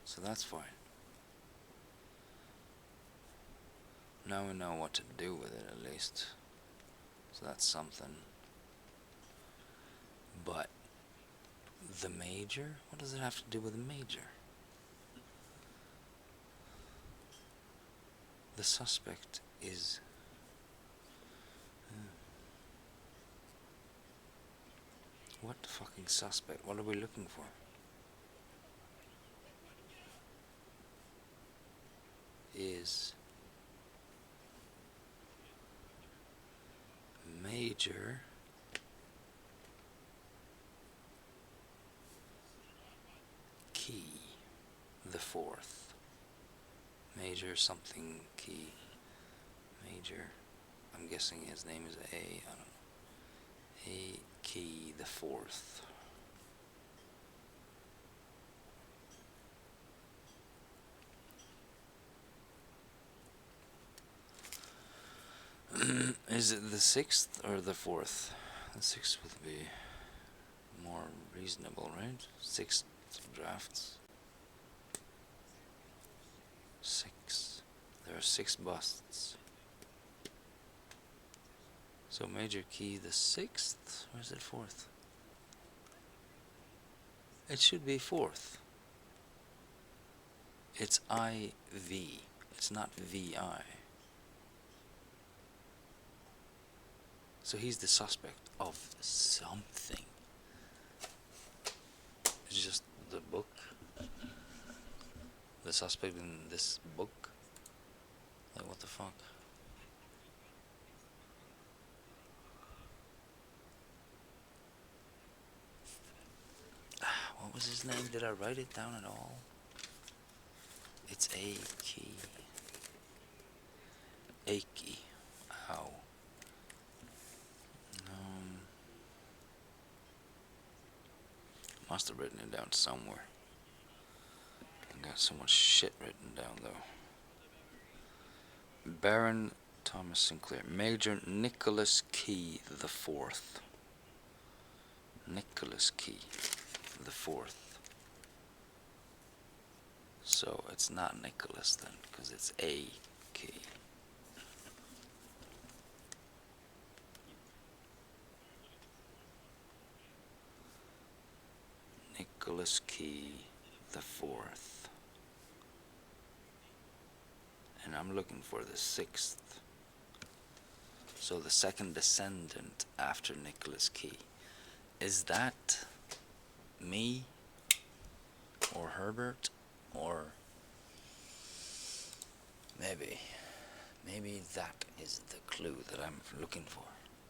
So that's fine. Now we know what to do with it at least. So that's something. But the major? What does it have to do with the major? The suspect is... What the fucking suspect? What are we looking for? Is... Major... Key. The fourth. Major something key. Major... I'm guessing his name is A. I don't know. A key the fourth. Is it the sixth or the fourth? The sixth would be more reasonable, right? Six drafts. Six. There are 6 busts. So major key the 6th, or is it 4th? It should be fourth. It's IV. It's not VI. So he's the suspect of something. It's just the book. The suspect in this book. Like, what the fuck? What was his name? Did I write it down at all? It's A key. Achy. Ow. Um, must have written it down somewhere. I got so much shit written down though. Baron Thomas Sinclair. Major Nicholas Key the Fourth. Nicholas Key the Fourth. So it's not Nicholas then, because it's A key. Nicholas Key the Fourth. And I'm looking for the sixth. So the second descendant after Nicholas Key. Is that me? Or Herbert? Or maybe that is the clue that I'm looking for.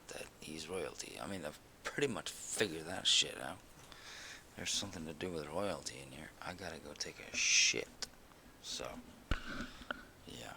That he's royalty. I mean, I've pretty much figured that shit out. There's something to do with royalty in here. I gotta go take a shit. So, yeah.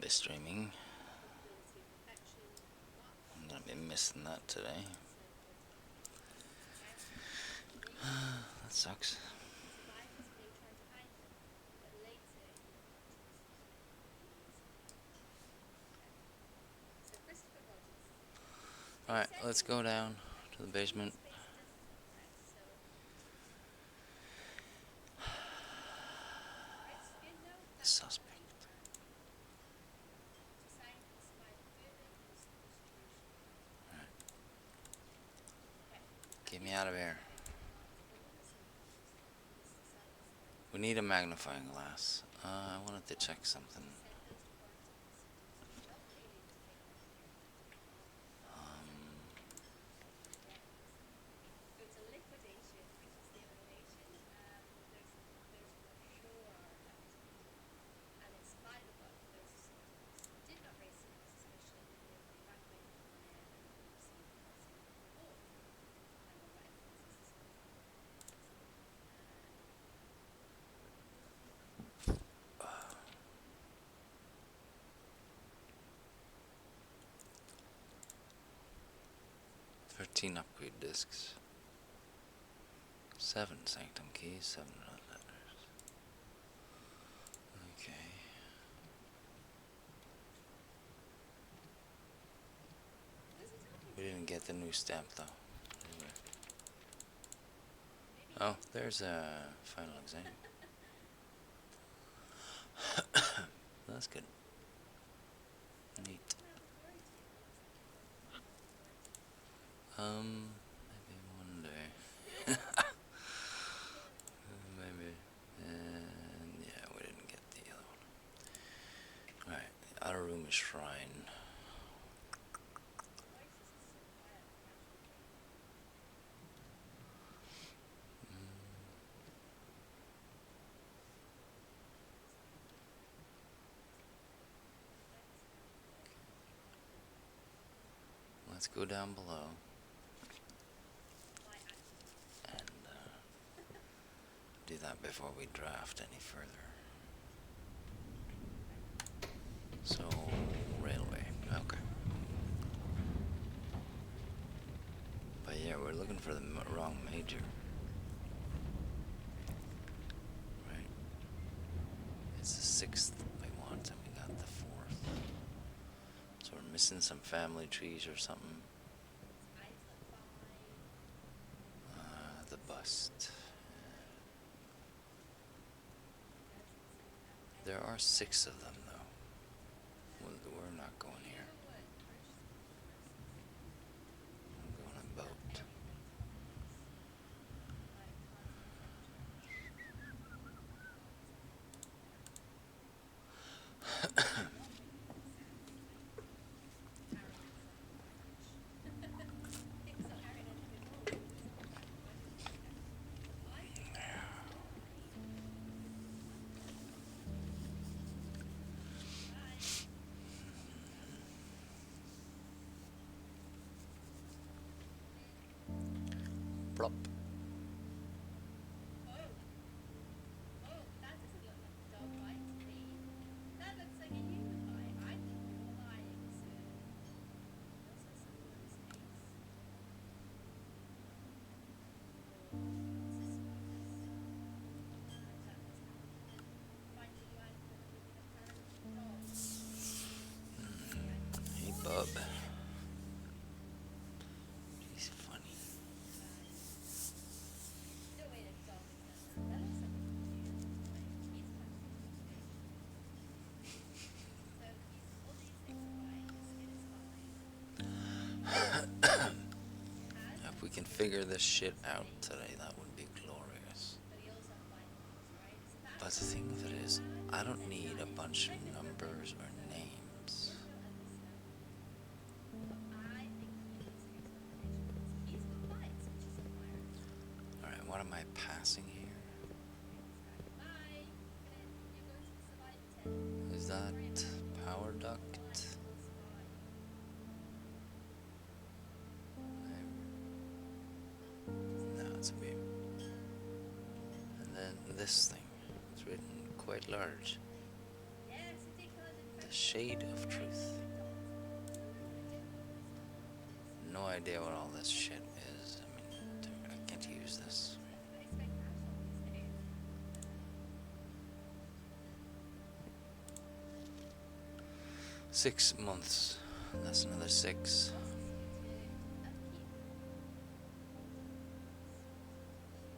Saturday streaming. I'm gonna be missing that today. That sucks. Alright, let's go down to the basement. The suspect. Alright. Get me out of here. We need a magnifying glass. I wanted to check something. Thirteen upgrade discs. 7 sanctum keys, 7 red letters. Okay. We didn't get the new stamp though. Anyway. Oh, there's a final exam. That's good. Neat. Maybe one day. Maybe. And yeah, we didn't get the other one. Alright, the outer room is shrine. Let's go down below. And do that before we draft any further. So, railway. Okay. But yeah, we're looking for the wrong major. Right? It's the 6th we want, and we got the 4th. So we're missing some family trees or something. The bust. There are 6 of them, though. We're not going here. I'm going on boat. Plop. Hey, bub. He's funny. If we can figure this shit out today, that would be glorious. But the thing of it is, I don't need a bunch of numbers or names. Alright, what am I passing here? Is that power duct? No, it's a beam. And then this thing. It's written quite large. The shade of truth. No idea what all this shit is. I mean, dude, I can't use this. 6 months. That's another 6.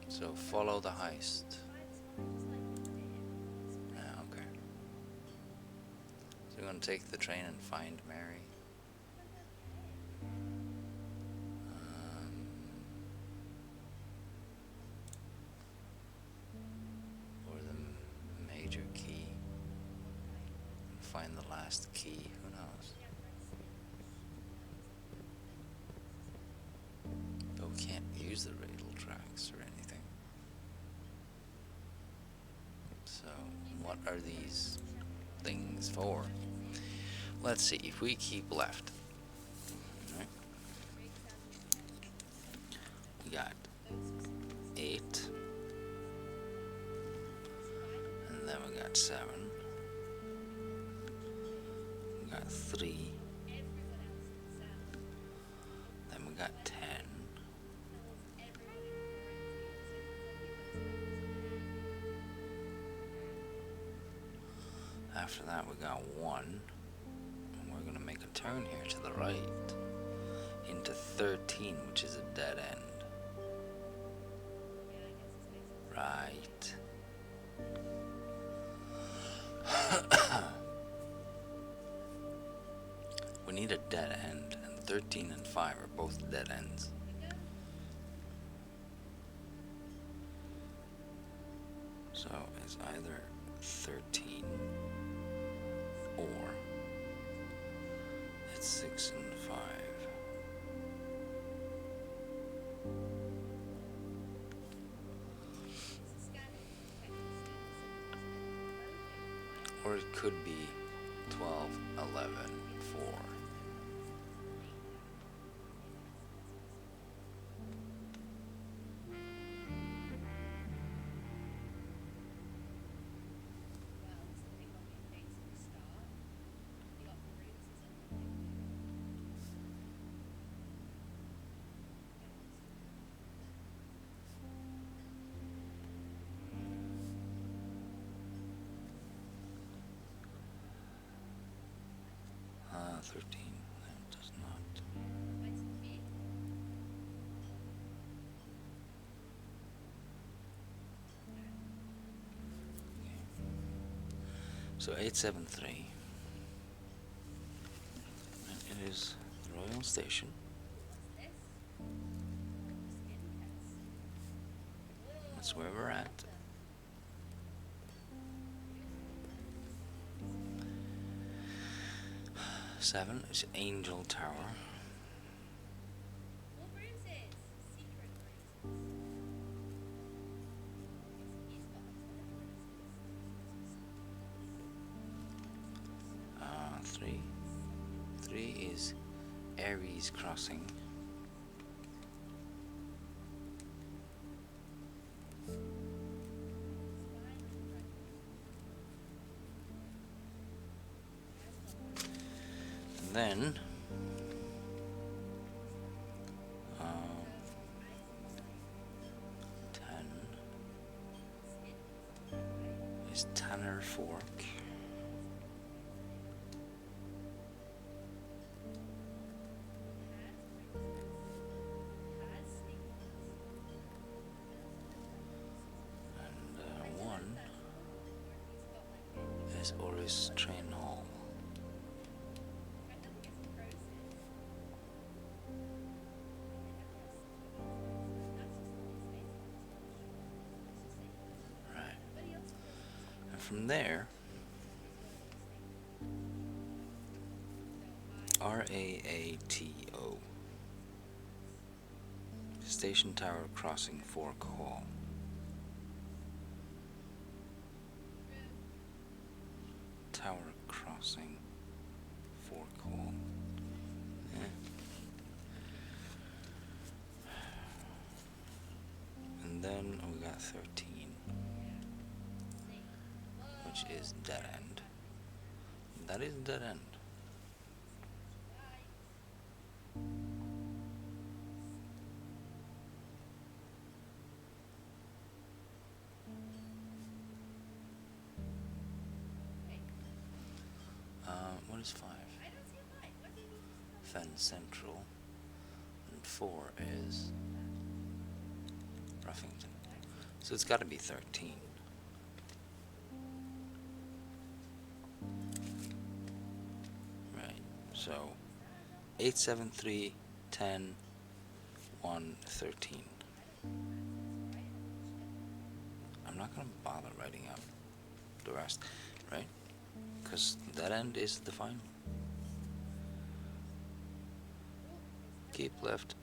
So follow the heist. Yeah, okay. So we're gonna take the train and find Mary. Or the major key. Find the last key. Who knows? But we can't use the rail tracks or anything. So what are these things for? Let's see. If we keep left, right, we got 8, and then we got 7. We got 3. Then we got 10. After that we got 1. And we're gonna make a turn here to the right into 13, which is a dead end. Right. We need a dead end, and 13 and 5 are both dead ends. So it's either 13 or it's 6 and 5. Or it could be 12, 11, 4. Ah, 13. That does not. So 873. And it is the Royal Station. That's where we're at. Seven is Angel Tower. Three. 3 is Aries Crossing. And then 10 is Tanner Fork. And 1 is Oris Train Hall. From there, RAATO, Station Tower Crossing Fork Hall. Tower Crossing Fork Hall. Yeah. And then we got 13. Which is dead end. That is dead end. What is 5? Fen Central. And 4 is Ruffington. So it's got to be 13. Right. So 8, 7, 3, 10, 1, 13. I'm not going to bother writing out the rest, right? Because that end is the final. Keep left,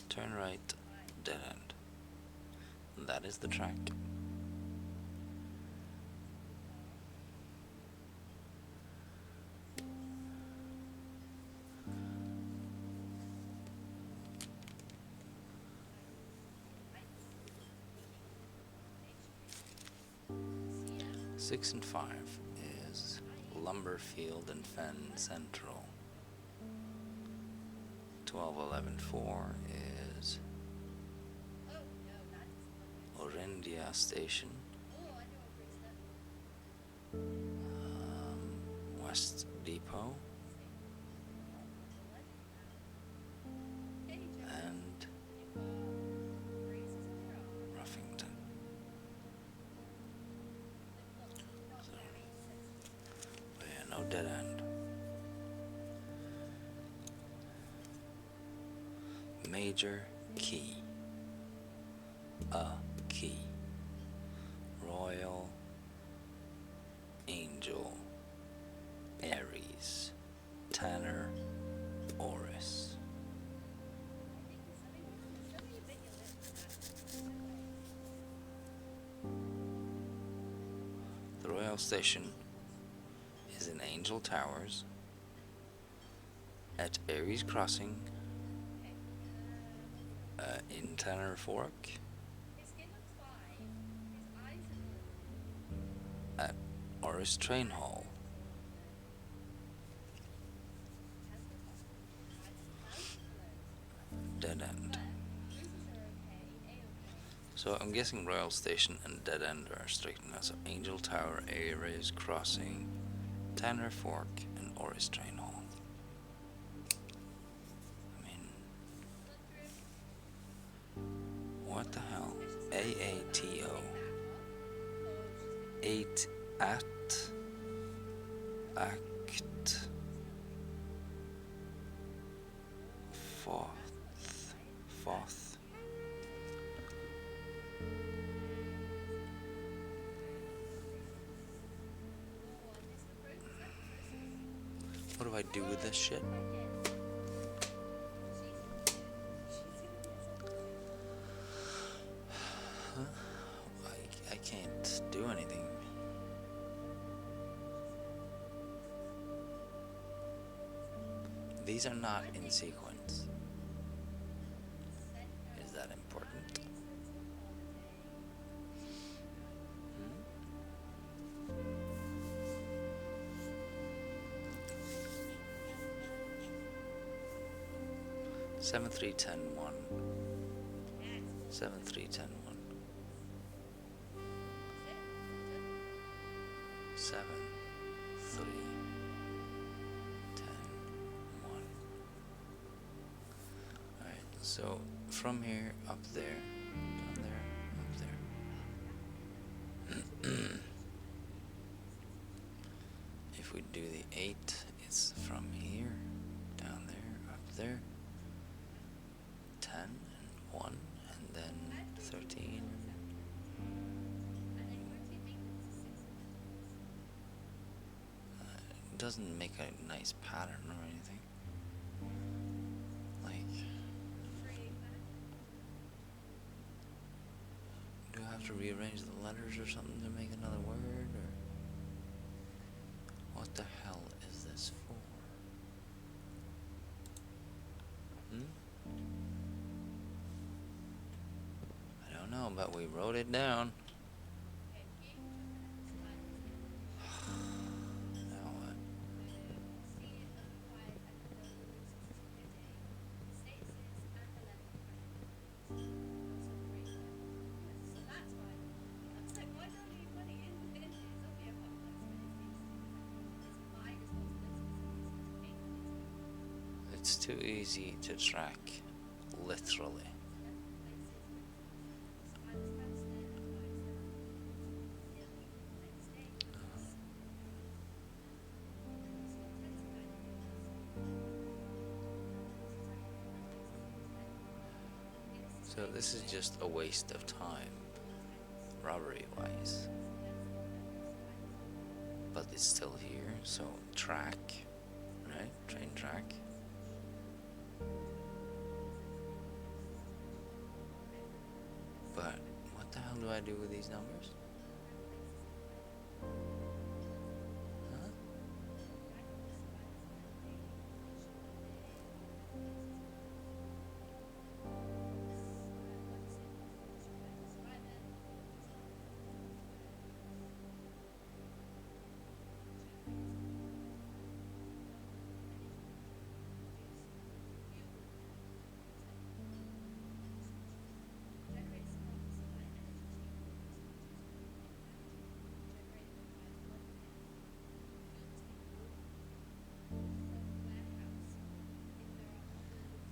turn right, dead end. That is the track. Six and 5 is Lumberfield and Fen Central. 12, 11, 4 is Orindia Station. West Depot. And Ruffington. So, but yeah, no dead end. Major key. A key. Royal Angel. Aries. Tanner. Oris. The Royal Station is in Angel Towers at Aries Crossing in Tanner Fork at Oris Train Hall. Dead end. So I'm guessing Royal Station and Dead End are straightened out. So Angel Tower, Aries Crossing, Tanner Fork, and Oris Train Hall. I mean, what the hell? AATO. 8 at act fourth. What do I do with this shit? Huh? I can't do anything. These are not in sequence. Is that important? Hmm? 7, 3, 10, 1. 7, 3, 10, 1. 7, 3, 10, 1. Alright, so from here, up there, down there, up there. If we do the 8, it's from here, down there, up there. 10 and 1, and then 13. It doesn't make a nice pattern or anything. Like, do I have to rearrange the letters or something to make another word, or what the hell is this for? I don't know, but we wrote it down. Now what? It's too easy to track, literally. So this is just a waste of time, robbery wise. But it's still here, so track, right? Train track. But what the hell do I do with these numbers? Huh?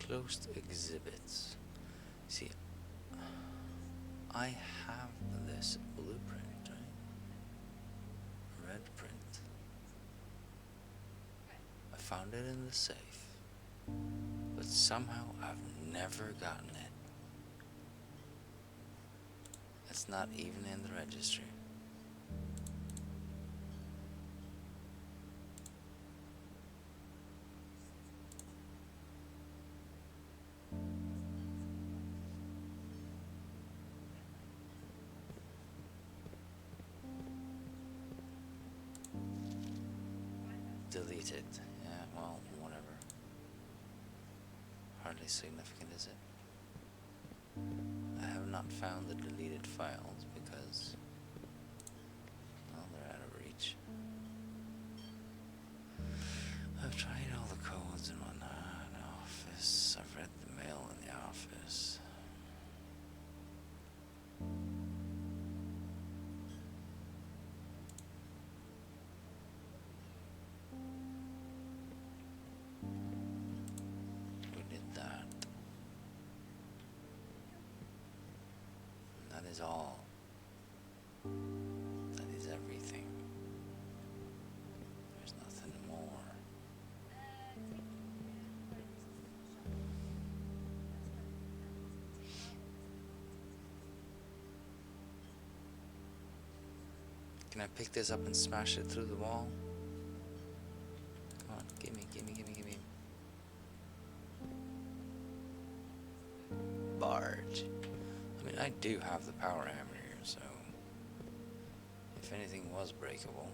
Closed exhibits. See, I have this blueprint, right? Red print. I found it in the safe, but somehow I've never gotten it. It's not even in the registry. Deleted. Yeah, well, whatever. Hardly significant, is it? I have not found the deleted files because, well, they're out of reach. I've tried all the codes and whatnot in the office. I've read the mail in the office. We did that. And that is all. That is everything. There's nothing more. Can I pick this up and smash it through the wall? Come on, gimme, gimme, gimme, gimme. Barge. I mean, I do have the power hammer here, so if anything was breakable.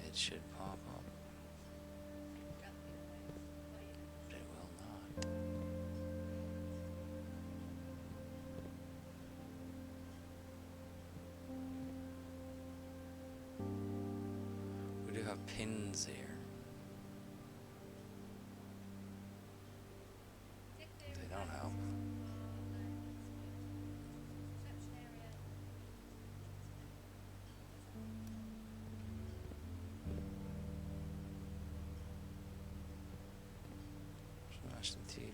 It should pop up. But it will not. We do have pins here. They don't help. Smash the TV.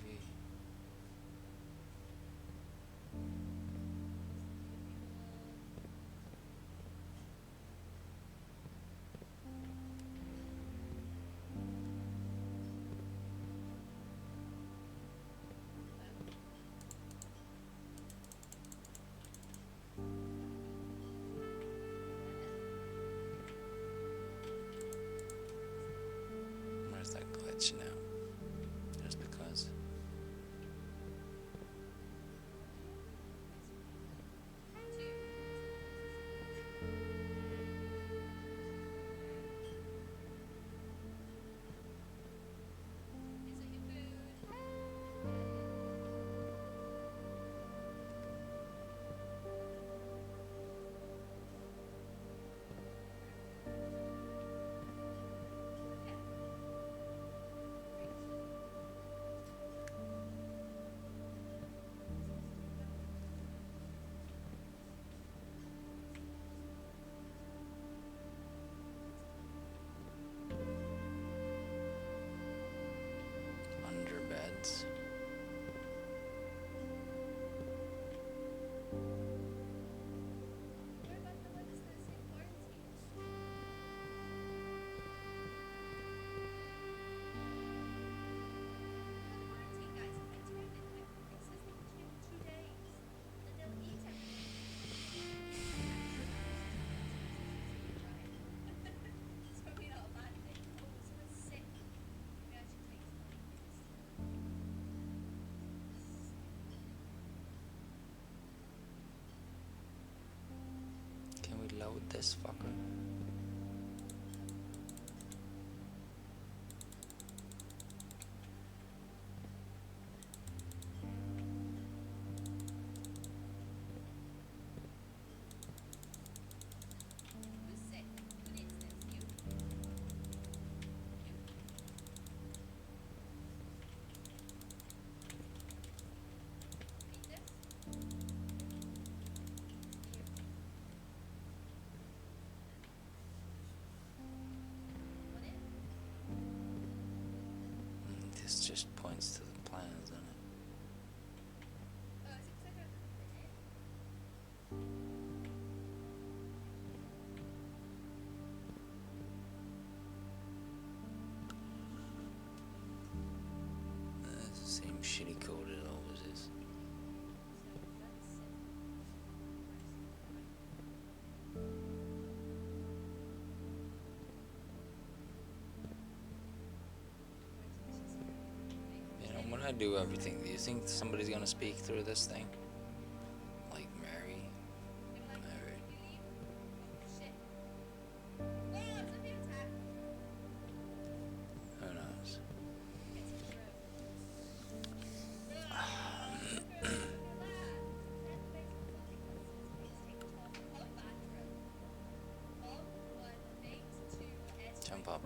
Where's that glitch now? Just because. this fucker. This just points to the plan, doesn't it? It's the same shitty code it always is. You know, when I do everything, do you think somebody's gonna speak through this thing? Like Mary? Mary. Who knows? Jump up.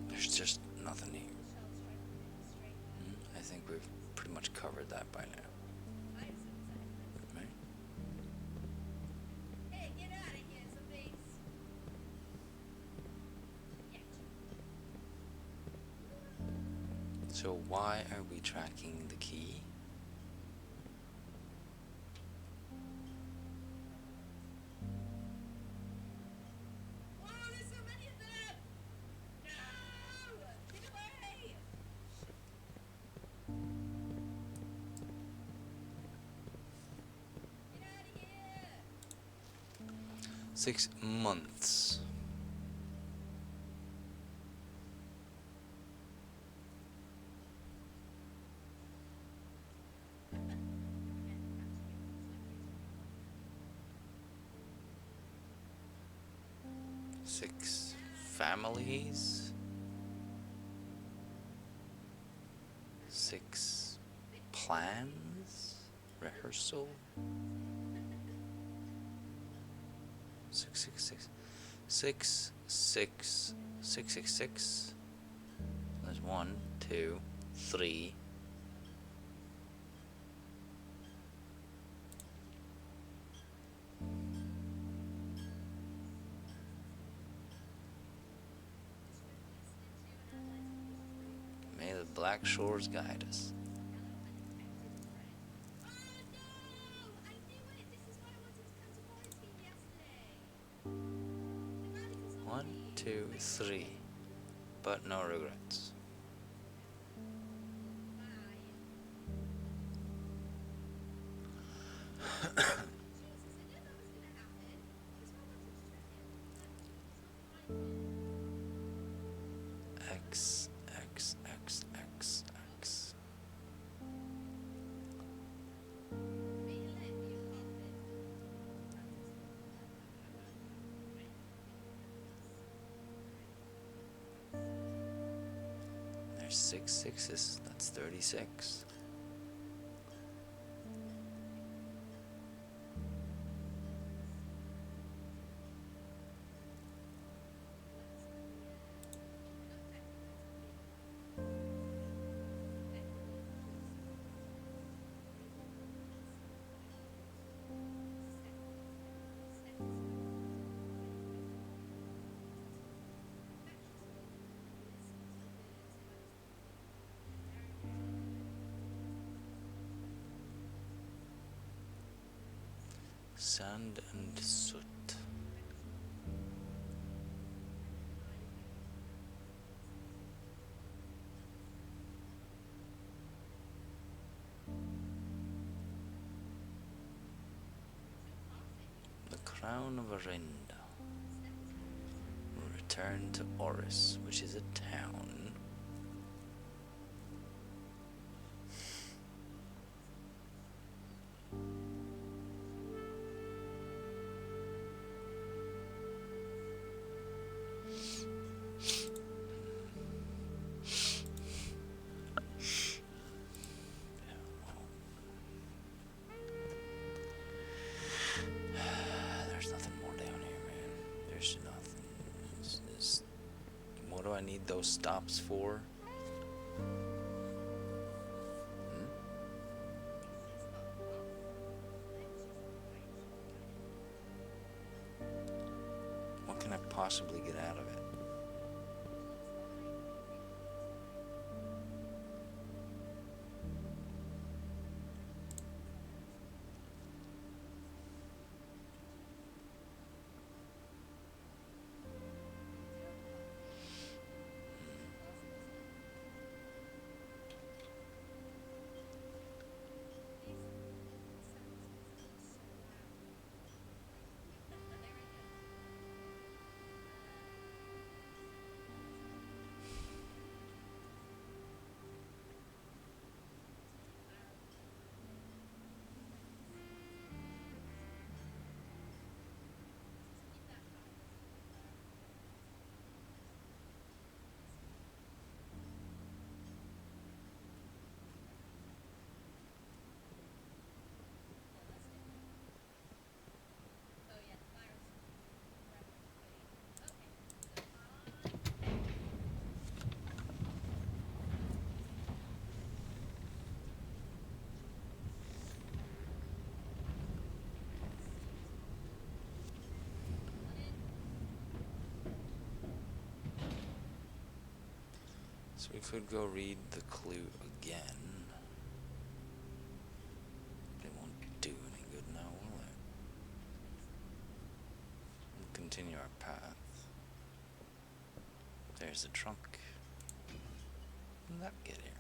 There's just nothing here. I think we've pretty much covered that by now. Right? So why are we tracking the key? Six months. Six families. Six plans. Rehearsal. 666. 666. There's 1, 2, 3. May the Black Shores guide us. One, two, three, but no regrets. X, X, X, X, X. There's 6 sixes, that's 36. Sand and soot. The Town of Arenda. We'll return to Oris, which is a town. There's nothing more down here, man. There's nothing. What do I need those stops for? Hmm? What can I possibly get out of it? So we could go read the clue again. It won't do any good now, will it? We'll continue our path. There's the trunk. How did that get here?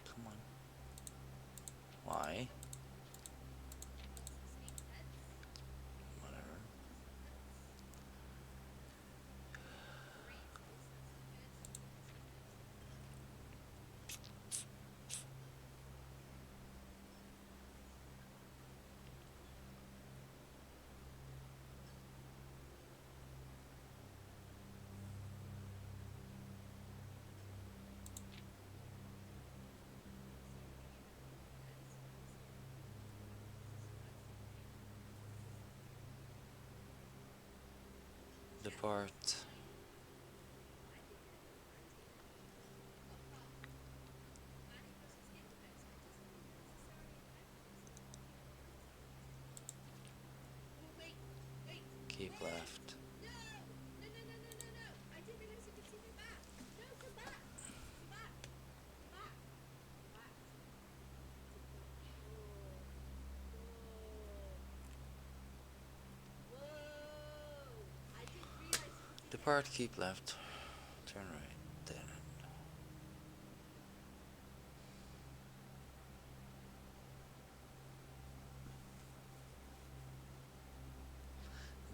Come on. Why? Whatever. Depart. Keep left. Depart, keep left. Turn right. Dead end.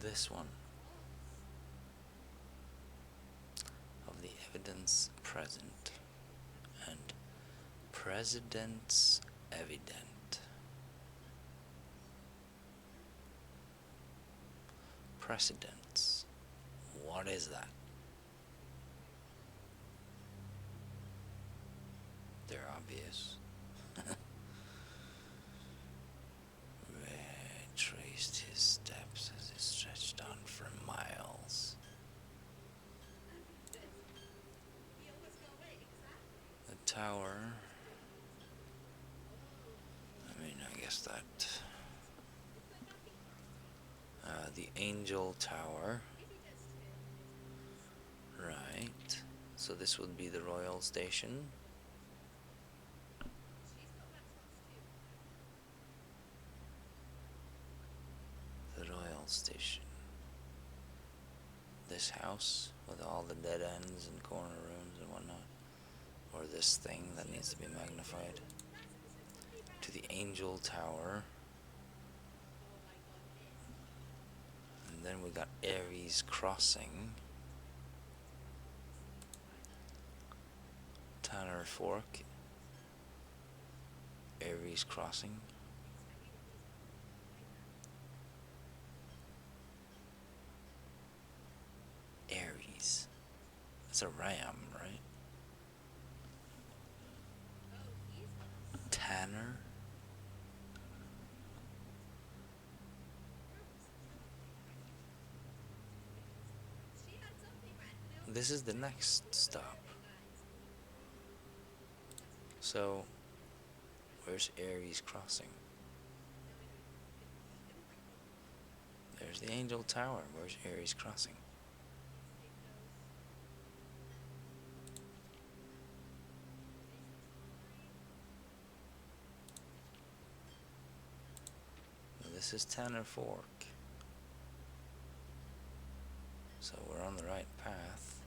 This one. Of the evidence present. And precedents evident. Precedents. What is that? They're obvious. Ray traced his steps as he stretched on for miles. The tower. I mean, I guess that. The Angel Tower. Right. So this would be the Royal Station. The Royal Station. this house with all the dead ends and corner rooms and whatnot. Or this thing that needs to be magnified. To the Angel Tower. And then we got Ares Crossing. Tanner Fork. Ares Crossing. Ares. That's a ram, right? Tanner. This is the next stop. So, where's Ares Crossing? There's the Angel Tower. Where's Ares Crossing? This is Tanner Fork. So we're on the right path.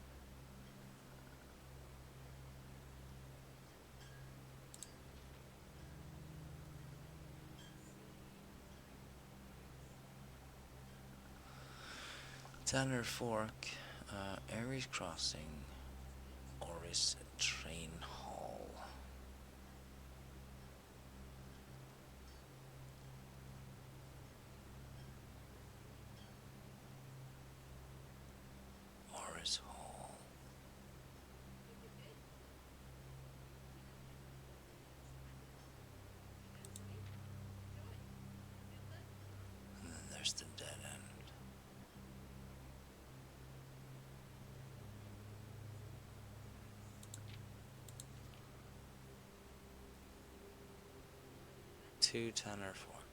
Tanner Fork, Ares Crossing, Oris Train Hall. Oris Hall. And then there's the dead end. To Tanner Fork.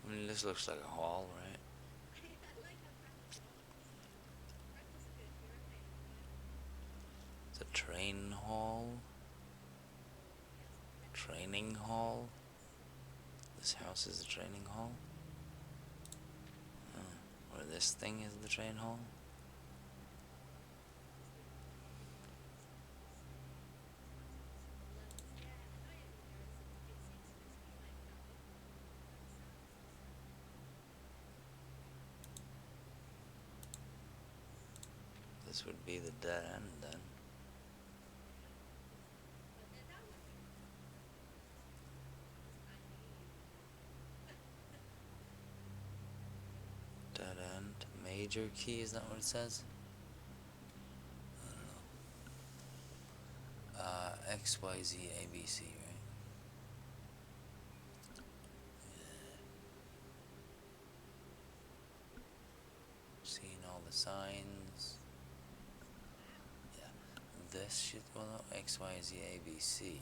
I mean, this looks like a hall, right? It's a train hall. Training hall. This house is a training hall. Or this thing is the train hall. This would be the dead end then. Dead end. Major key, is that what it says? I don't know. XYZ ABC, right? Yeah. Seeing all the signs. Yeah. This should, well no, XYZ ABC.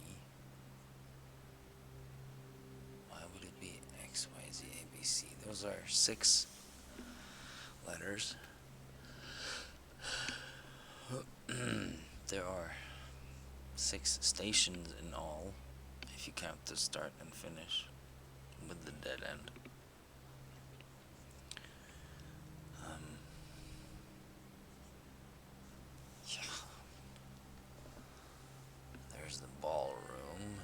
Why would it be XYZ ABC? Those are 6 letters. There are 6 stations in all, if you count the start and finish with the dead end. Yeah. There's the ballroom.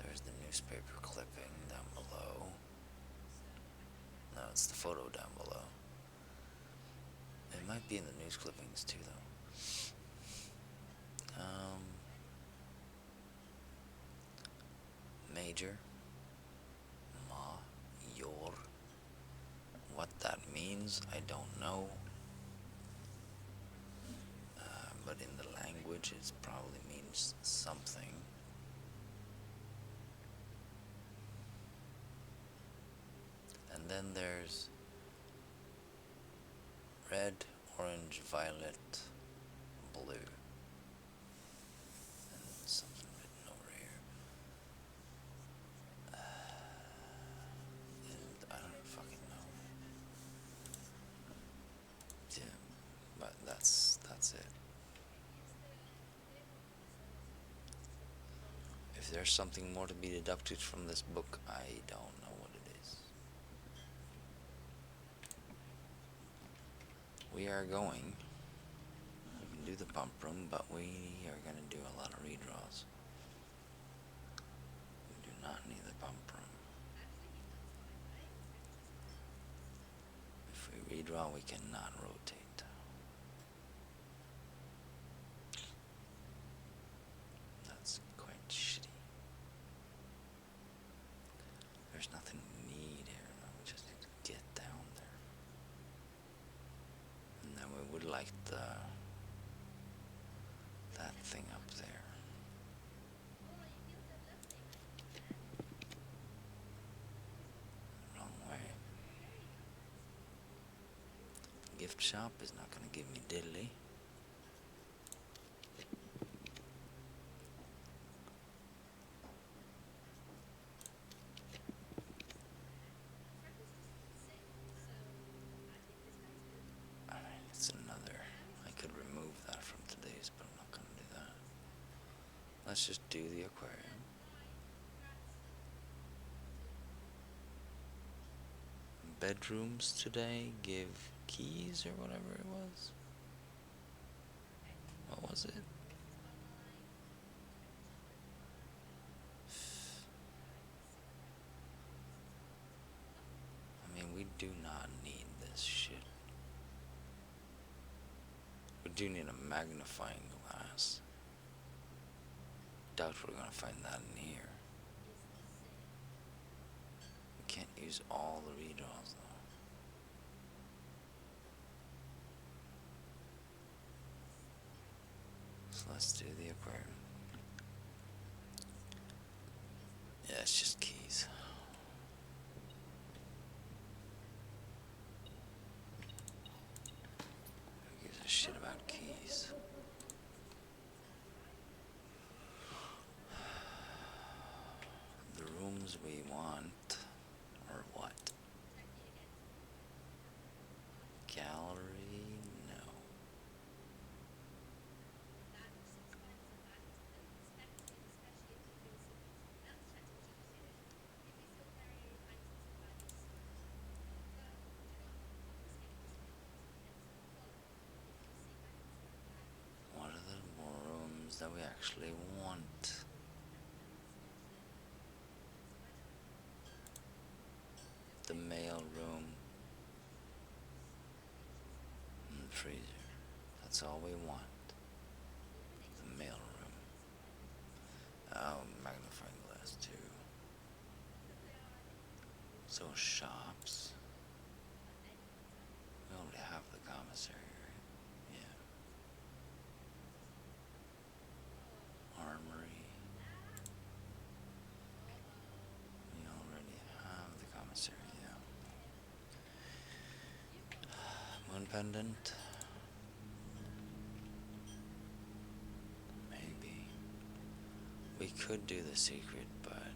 There's the newspaper clipping down below. No, it's the photo down below. It might be in the news clippings too, though. Major. Ma. Yor. What that means, I don't know. But in the language, it probably means something. And then there's red, orange, violet, blue. And something written over here. And I don't fucking know. Yeah. If there's something more to be deducted from this book, I don't know what it is. We are going. We can do the pump room, but we are going to do a lot of redraws. We do not need the pump room. If we redraw, we cannot rotate. That's quite shitty. There's nothing we need here, though. We just need to get down there. And then we would like that thing up there. Wrong way. Gift shop is not going to give me diddly. It's another. I could remove that from today's, but I'm not going to do that. Let's just do the aquarium. Bedrooms today give keys or whatever it was. What was it? I mean, we do not need this shit. We do need a magnifying glass. Doubt we're gonna find that in here. We can't use all the redraws though. So let's do the aquarium. Yeah, it's just keys. Who gives a shit about keys? The rooms we want are what? Gallery? No. What are the rooms that we actually want? The mail room and the freezer. That's all we want. The mail room. Oh, magnifying glass too. So shops. We already have the commissary, right? Yeah. Armory. We already have the commissary, yeah. Moon pendant. Maybe. We could do the secret, but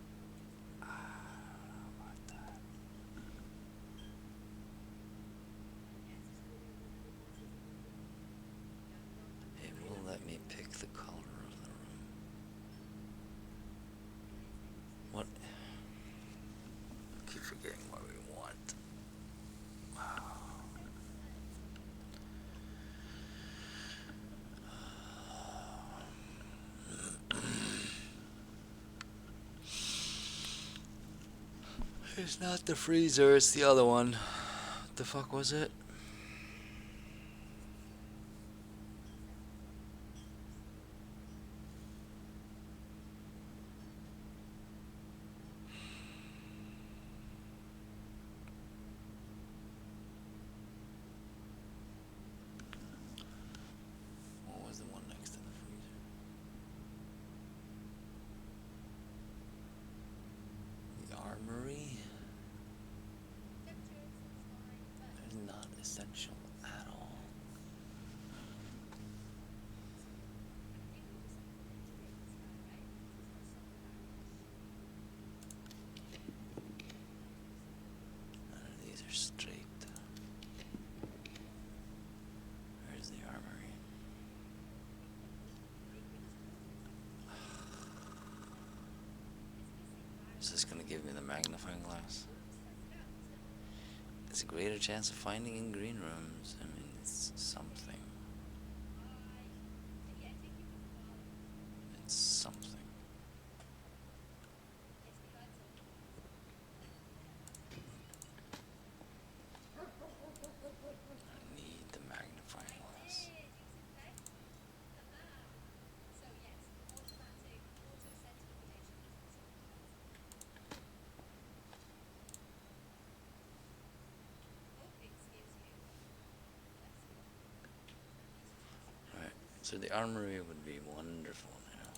I don't know about that. It will let me pick the color of the room. What? I keep forgetting what we want. It's not the freezer, it's the other one. What the fuck was it? What was the one next to the freezer? The armory? That is not essential at all. None of these are straight. Where's the armory? Is this gonna give me the magnifying glass? It's a greater chance of finding in green rooms. I mean, it's something. It's something. I need the magnifying glass. Right. So the armory would be wonderful now.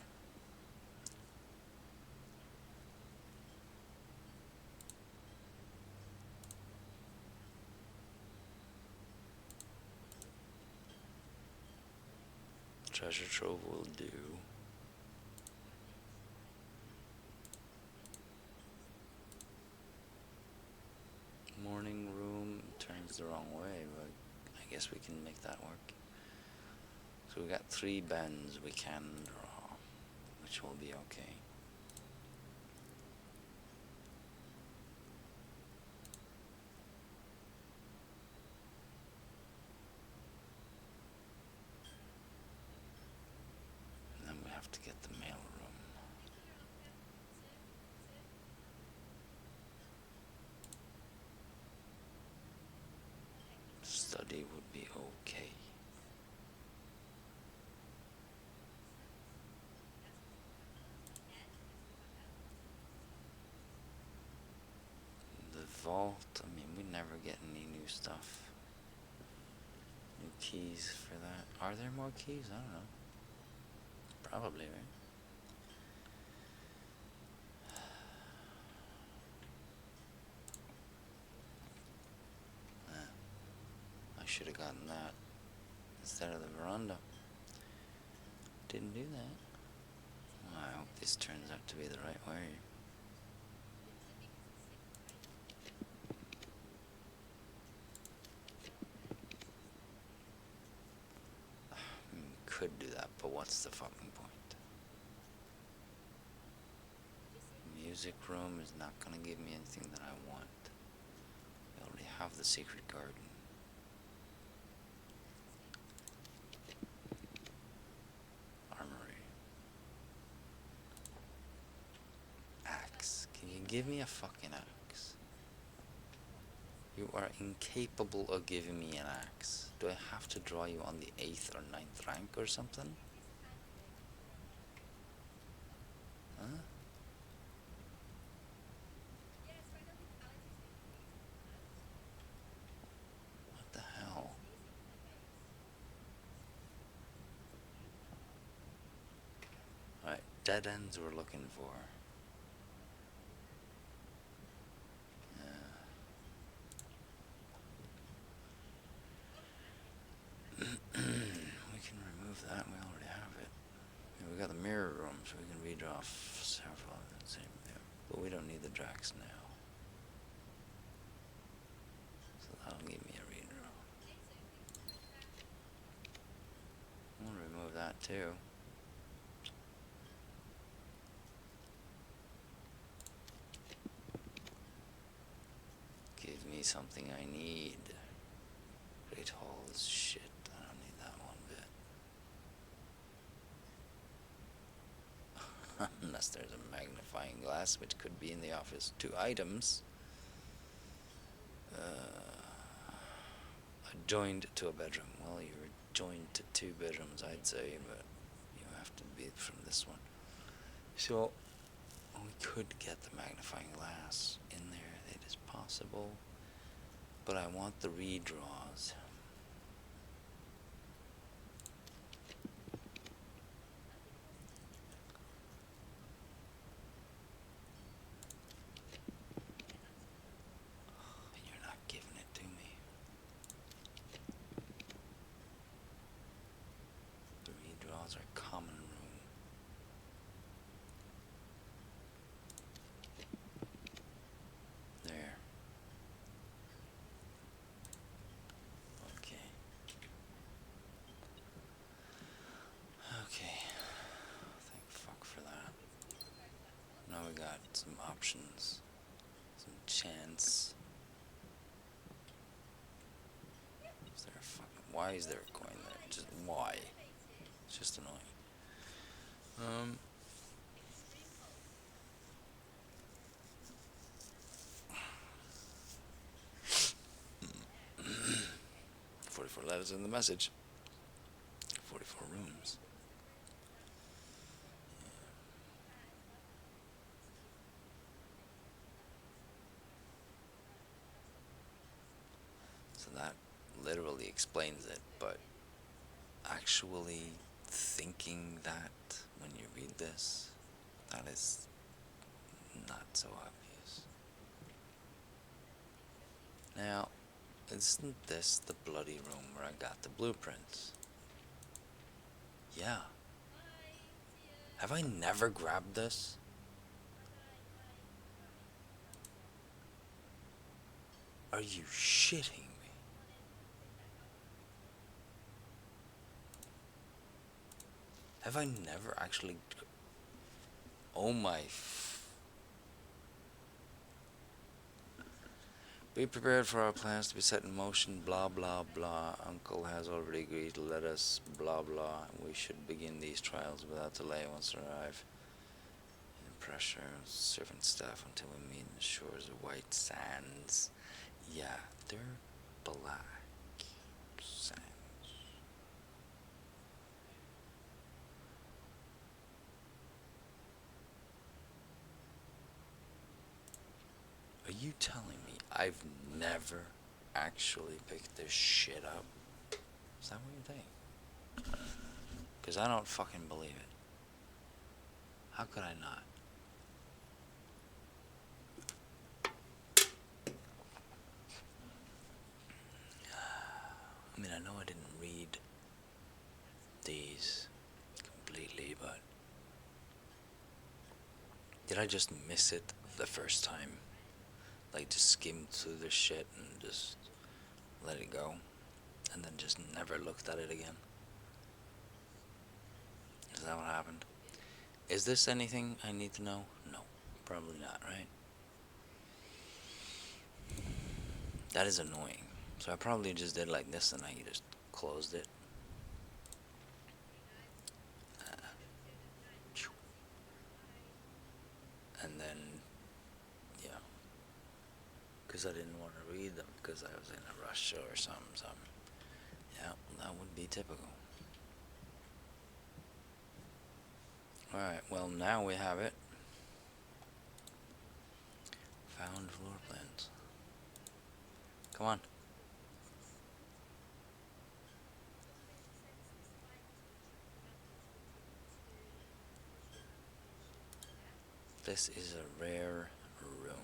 Treasure trove will do. Morning room turns the wrong way, but I guess we can make that work. So we got 3 bends we can draw, which will be okay. And then we have to get the mail room. Study would be okay. The vault, I mean, we never get any new stuff. New keys for that. Are there more keys? I don't know. Probably, right? I should have gotten that instead of the veranda. Didn't do that. Well, I hope this turns out to be the right way. Could do that, but what's the fucking point? Music room is not gonna give me anything that I want. I already have the secret garden. Armory. Axe. Can you give me a fucking axe? You are incapable of giving me an axe. Do I have to draw you on the 8th or 9th rank or something? Huh? What the hell? Alright, dead ends we're looking for. We can remove that, we already have it. We got the mirror room, so we can redraw several of the same thing. But we don't need the Drax now. So that'll give me a redraw. I'm gonna remove that too. Give me something I need. Great Hall is shit. I don't need that one bit. Unless there's a magnifying glass, which could be in the office. 2 items. Joined to a bedroom. Well, you're joined to 2 bedrooms, I'd say, but you have to be from this one. So, we could get the magnifying glass in there. It is possible. But I want the redraws. You're not giving it to me. The redraws are common room. There. Oh options, some chance. Is there a fucking, why is there a coin there? Just why? It's just annoying. Um. 44 letters in the message. 44 rooms. So that literally explains it, but actually thinking that when you read this, that is not so obvious. Now, isn't this the bloody room where I got the blueprints? Yeah. Have I never grabbed this? Are you shitting me? Have I never actually... Oh my... Be prepared for our plans to be set in motion, blah blah blah. Uncle has already agreed to let us, blah blah. We should begin these trials without delay once they arrive. And pressure servant staff until we meet the shores of White Sands. Yeah, they're black sands. Are you telling me I've never actually picked this shit up? Is that what you think? Because I don't fucking believe it. How could I not? I mean, I know I didn't read these completely, but did I just miss it the first time? Like, just skim through the shit and just let it go, and then just never looked at it again? Is that what happened? Is this anything I need to know? No, probably not, right? That is annoying. So I probably just did like this and I just closed it. And then, yeah. Because I didn't want to read them because I was in a rush or something. Yeah, that would be typical. Alright, well now we have it. Found floor plans. Come on. This is a rare room.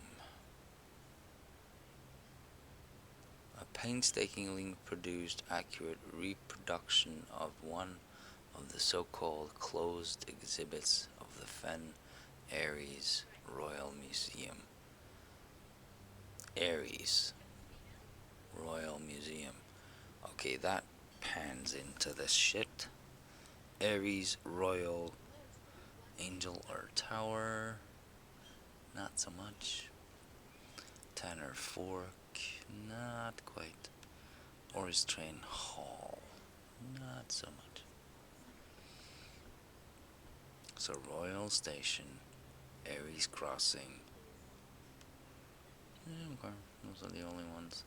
A painstakingly produced accurate reproduction of one of the so-called closed exhibits of the Fen Ares Royal Museum. Ares Royal Museum. Okay, that pans into this shit. Ares Royal Angel or Tower. Not so much. Tanner Fork. Not quite. Oris Train Hall. Not so much. So Royal Station. Ares Crossing. Okay, those are the only ones.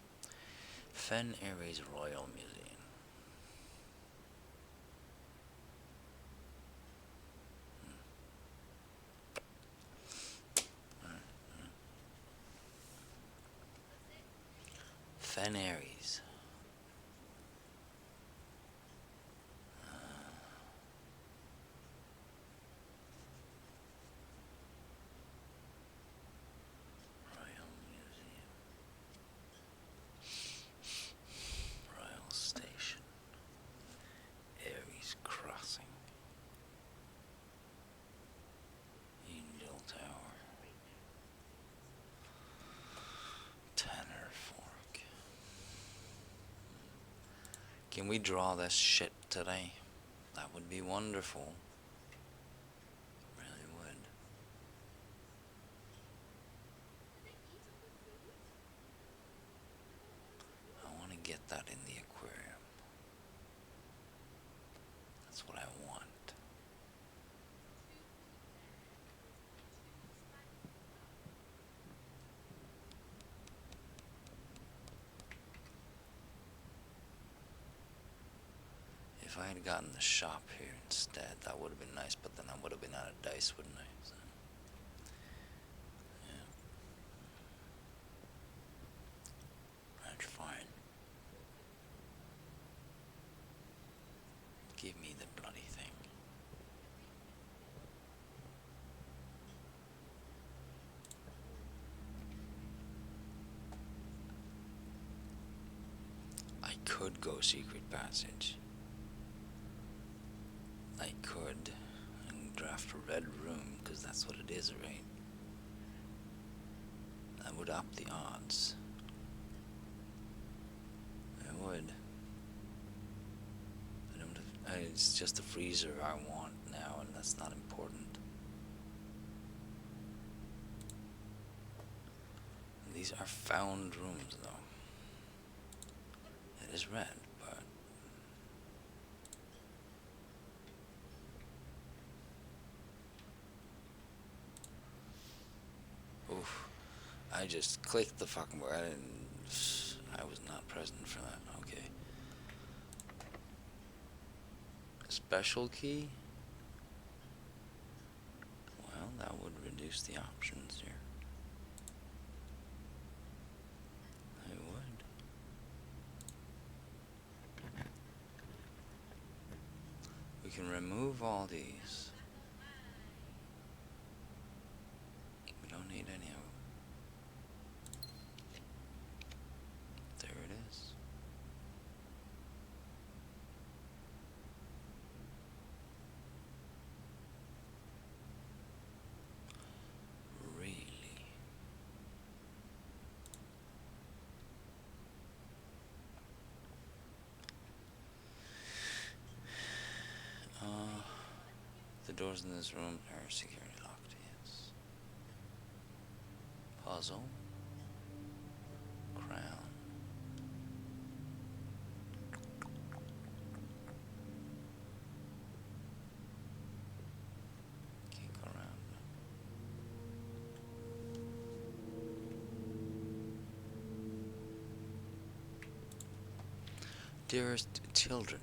Fen Ares Royal Museum. Fen Ares. Royal Museum. Royal Station. Ares Crossing. Angel Tower. Tanner Fork. Can we draw this shit today? That would be wonderful. Really would. that in the aquarium. That's what I want. If I had gotten the shop here instead, that would have been nice, but then I would have been out of dice, wouldn't I? So, yeah. That's fine. Give me the bloody thing. I could go secret passage. I could and draft a red room, because that's what it is, right? That would up the odds. It would. I don't have, it's just the freezer I want now, and that's not important. And these are found rooms, though. It is red, but oof. I just clicked the fucking word. I was not present for that. Okay. Special key? Well, that would reduce the options here. It would. We can remove all these. We don't need any of them. There it is. Really? The doors in this room are security locked, yes. Puzzle. Crown. Can't go around. Dearest children,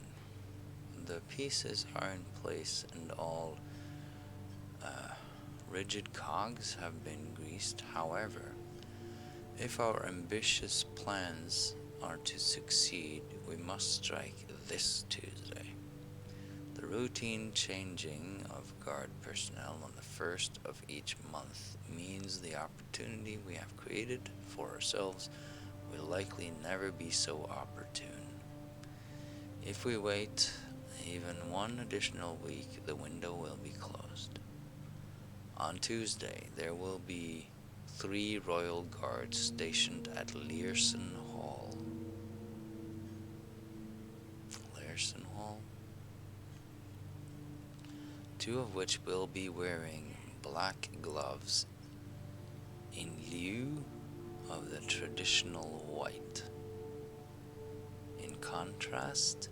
the pieces are in place and all rigid cogs have been greased. However, if our ambitious plans are to succeed, we must strike this Tuesday. The routine changing of guard personnel on the first of each month means the opportunity we have created for ourselves will likely never be so opportune. If we wait even one additional week, the window will be closed. On Tuesday, there will be 3 royal guards stationed at Learson Hall. Learson Hall? 2 of which will be wearing black gloves in lieu of the traditional white. In contrast,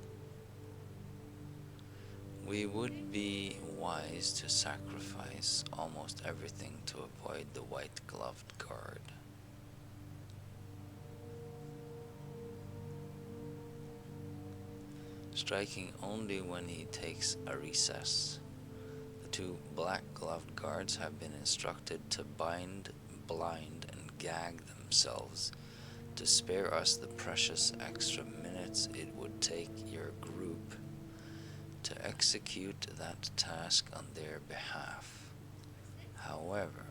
we would be wise to sacrifice almost everything to avoid the white-gloved guard. Striking only when he takes a recess. The 2 black-gloved guards have been instructed to bind, blind, and gag themselves to spare us the precious extra minutes it would take your group to execute that task on their behalf. However,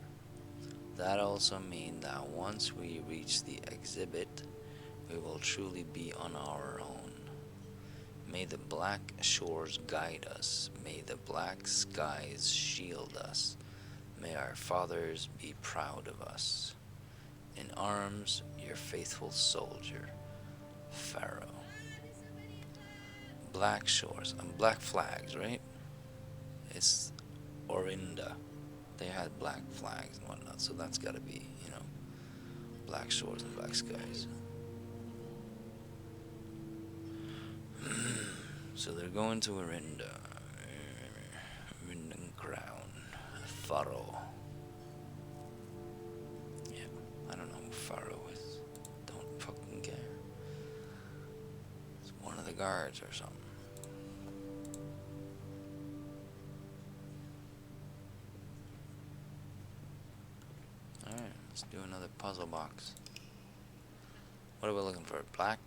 that also means that once we reach the exhibit, we will truly be on our own. May the black shores guide us. May the black skies shield us. May our fathers be proud of us. In arms, your faithful soldier, Pharaoh. Black shores and black flags, right? It's Orinda. They had black flags and whatnot, so that's gotta be, black shores and black skies. So they're going to Arinda. Arindan Crown. Faro. Yeah, I don't know who Faro is. Don't fucking care. It's one of the guards or something. Alright, let's do another puzzle box. What are we looking for? Black?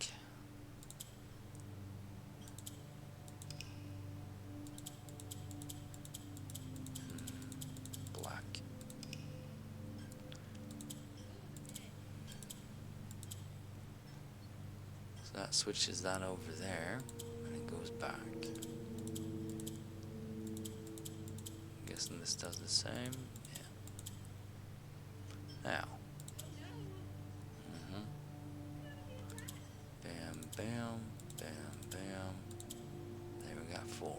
Black. So that switches that over there, and it goes back. Guessing this does the same. Yeah. Now. Bam, bam, bam, bam. There we got 4.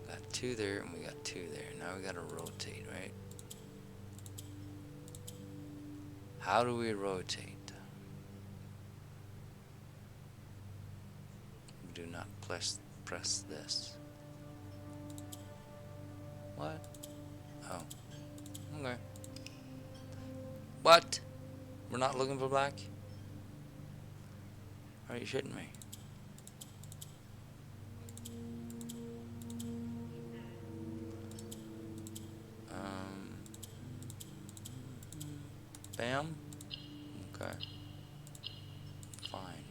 Got 2 there, and we got 2 there. Now we gotta rotate, right? How do we rotate? Do not press this. What? Oh. Okay. What? We're not looking for black? Are you shitting me? Bam? Okay. Fine.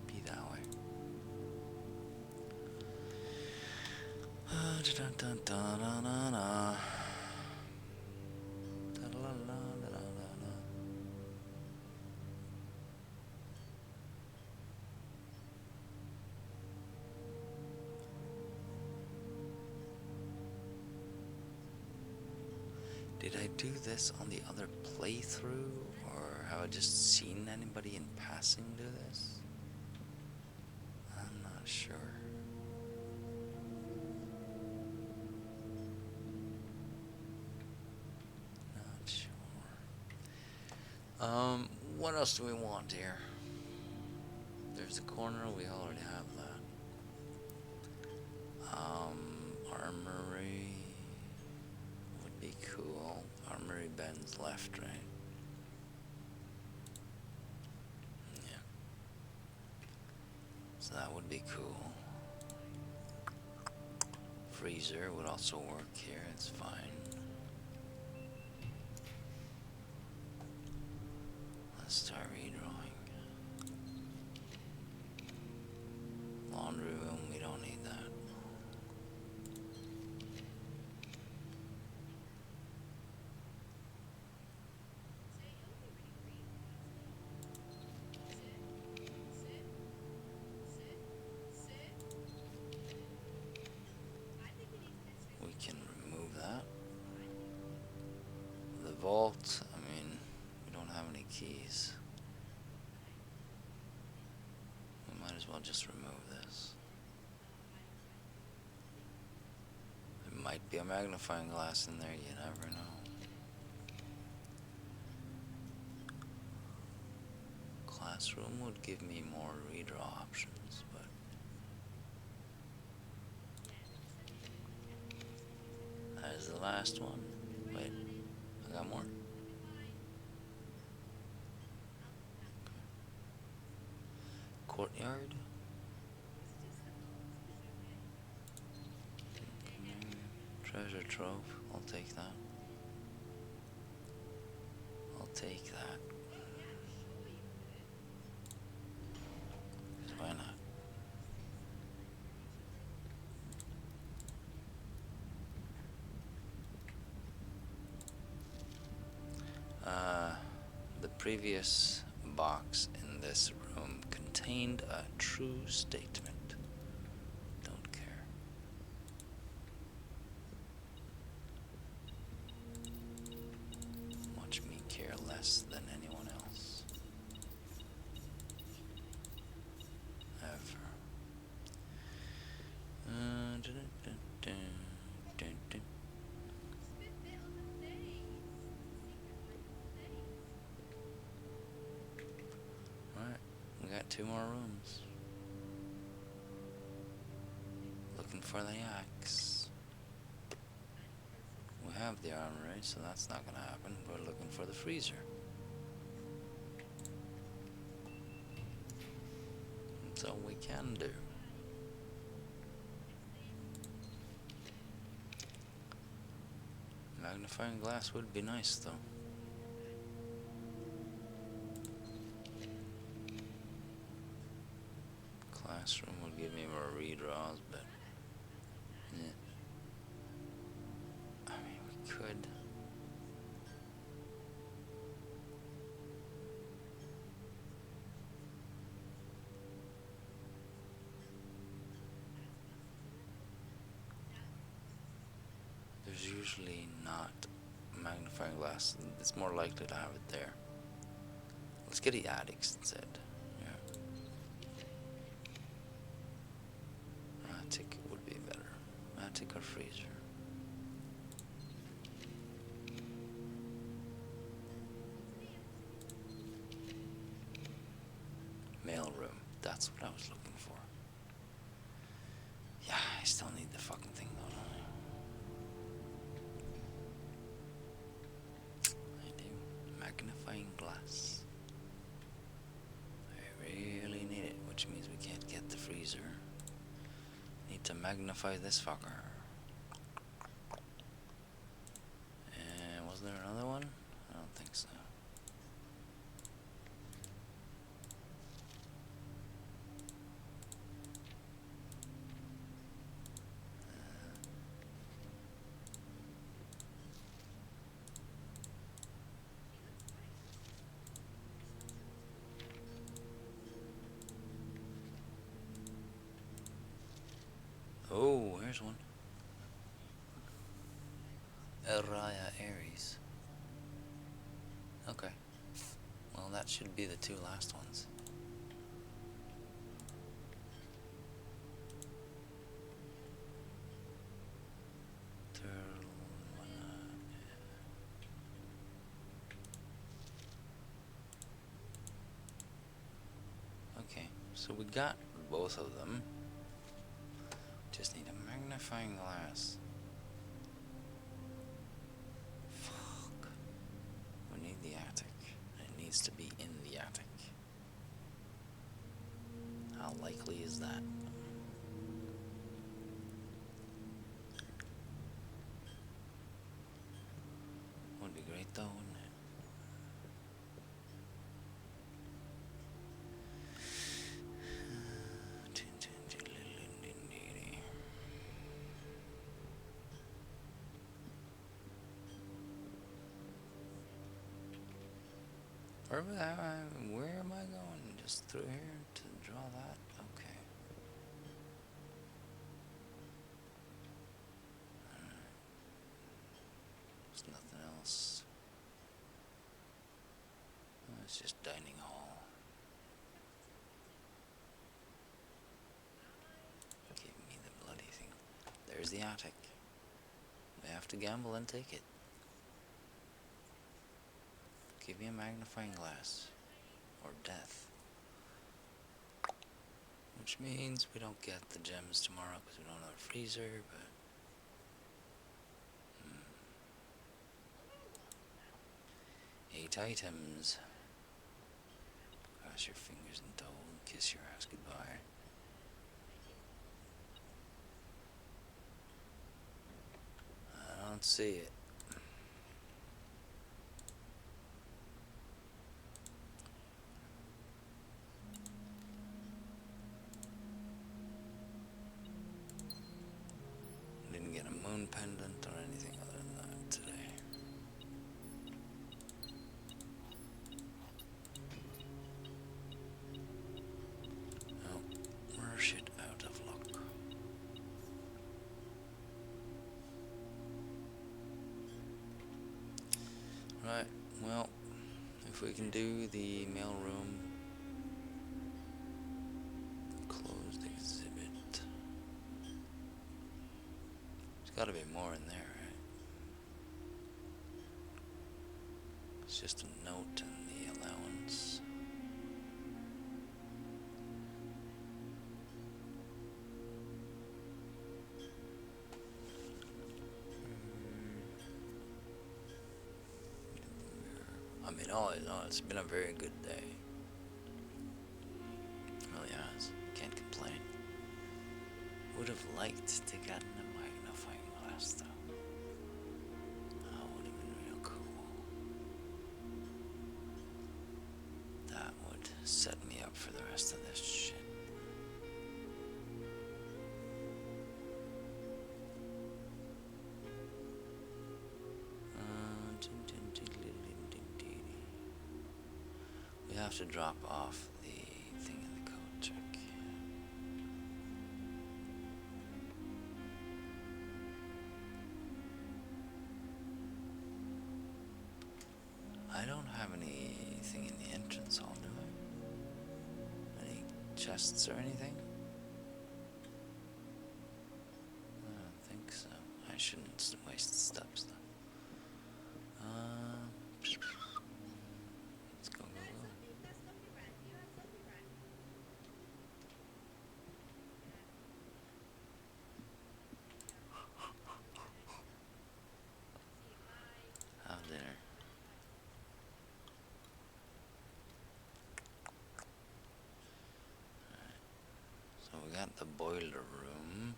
Be that way. Dun, dun, dun, dun, dun, dun. Did I do this on the other playthrough, or have I just seen anybody in passing do this? I'm not sure. Not sure. What else do we want here? There's the corner, we already have that. Armory would be cool. Armory bends left, right? Yeah. So that would be cool. Freezer would also work here, it's fine. Let's start redrawing. Laundry room, we don't need that. We can remove that. The vault, I mean, we don't have any keys. We might as well just remove this. There might be a magnifying glass in there, you never know. Classroom would give me more redraw options, but that is the last one. Wait, I got more. Courtyard. Treasure trove. I'll take that. I'll take that. Why not? The previous box in this room contained a true statement. Don't care. Watch me care less than anyone else. Ever. 2 more rooms. Looking for the axe. We have the armory, so that's not gonna happen. We're looking for the freezer. That's all we can do. Magnifying glass would be nice, though. Classroom would give me more redraws, but yeah. I mean, we could. There's usually not magnifying glass. It's more likely to have it there. Let's get the attics instead. Yeah. Attic would be better. Attic or freezer. Mail room. That's what I was looking for. Yeah, I still need the fucking thing though, don't I? I do. Magnifying glass. I really need it, which means we can't get the freezer. Need to magnify this fucker. And was there another one? I don't think so. Oh, here's one. Araya Aries. Okay. Well, that should be the 2 last ones. Okay, so we got both of them. Just need a magnifying glass. Fuck. We need the attic. It needs to be in the attic. How likely is that? Would be great though, wouldn't it? Where am I going? Just through here to draw that? Okay. There's nothing else. It's just dining hall. Give me the bloody thing. There's the attic. We have to gamble and take it. Give me a magnifying glass. Or death. Which means we don't get the gems tomorrow because we don't have a freezer, but... Hmm. 8 items. Cross your fingers and toe and kiss your ass goodbye. I don't see it. Didn't get a moon pendant or anything other than that today. Oh, we're shit out of luck. Right, well, if we can do the mailroom, closed exhibit. There's gotta be more in there, right? It's just a note and the allowance. mean, all in all, it's been a very good day. Really has. Can't complain. Would have liked to get a magnifying glass though. That would have been real cool. That would set me up for the rest of this shit. We have to drop off the thing in the code check. I don't have anything in the entrance hall, do I? Any chests or anything? I don't think so. I shouldn't waste steps though. Let's go. Have dinner. So we got the boiler room.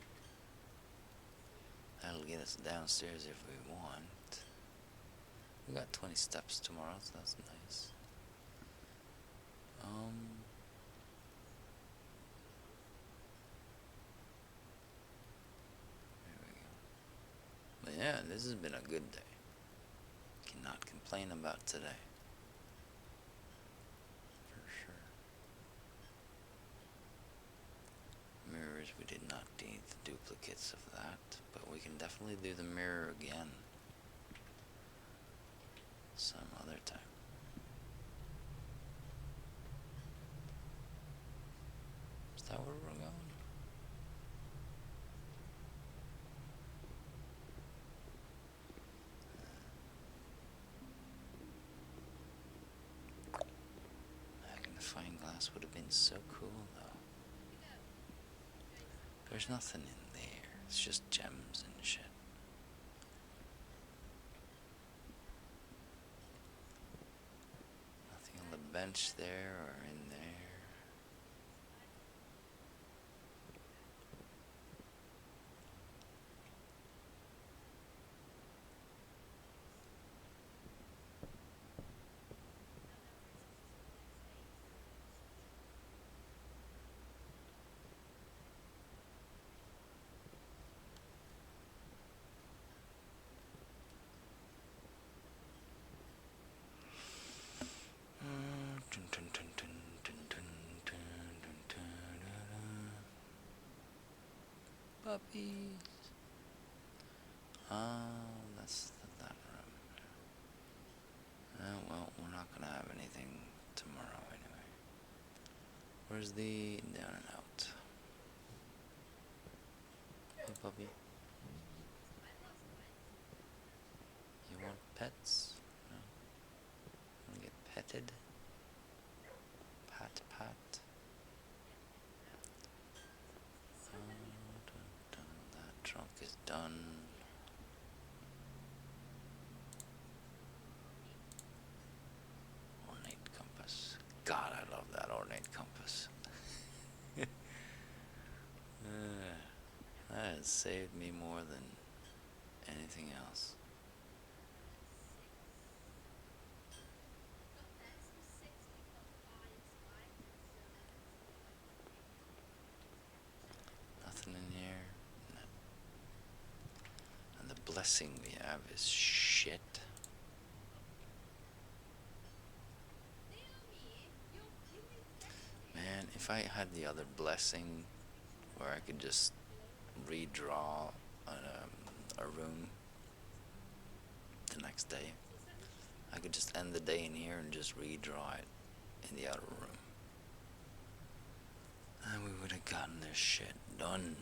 That'll get us downstairs if we want. We got 20 steps tomorrow, so that's nice. There we go. But yeah, this has been a good day. Cannot complain about today. For sure. Mirrors, we did not need the duplicates of that, but we can definitely do the mirror again some other time. Is that where we're going? Magnifying glass would have been so cool though. There's nothing in there. It's just gems and shit. Nothing on the bench there or in there. Puppies. That's that room. Well, we're not gonna have anything tomorrow anyway. Where's the down and out? Hey, puppy. You want pets? No? You wanna get petted? Pat, pat. That trunk is done. Ornate compass. God, I love that ornate compass. That has saved me more than anything else. Nothing in here. No. And the blessing we have is shit. Man, if I had the other blessing where I could just redraw a room the next day, I could just end the day in here and just redraw it in the other room. And we would have gotten this shit done.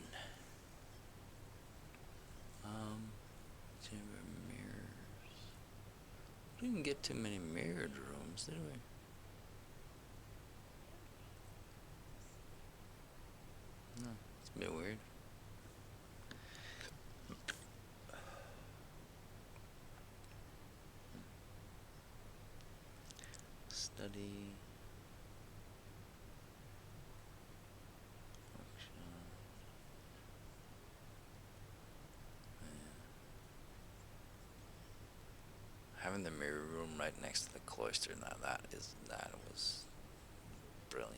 Chamber mirrors. We didn't get too many mirrored rooms, did we? No, it's a bit weird. oyster. Now that was brilliant.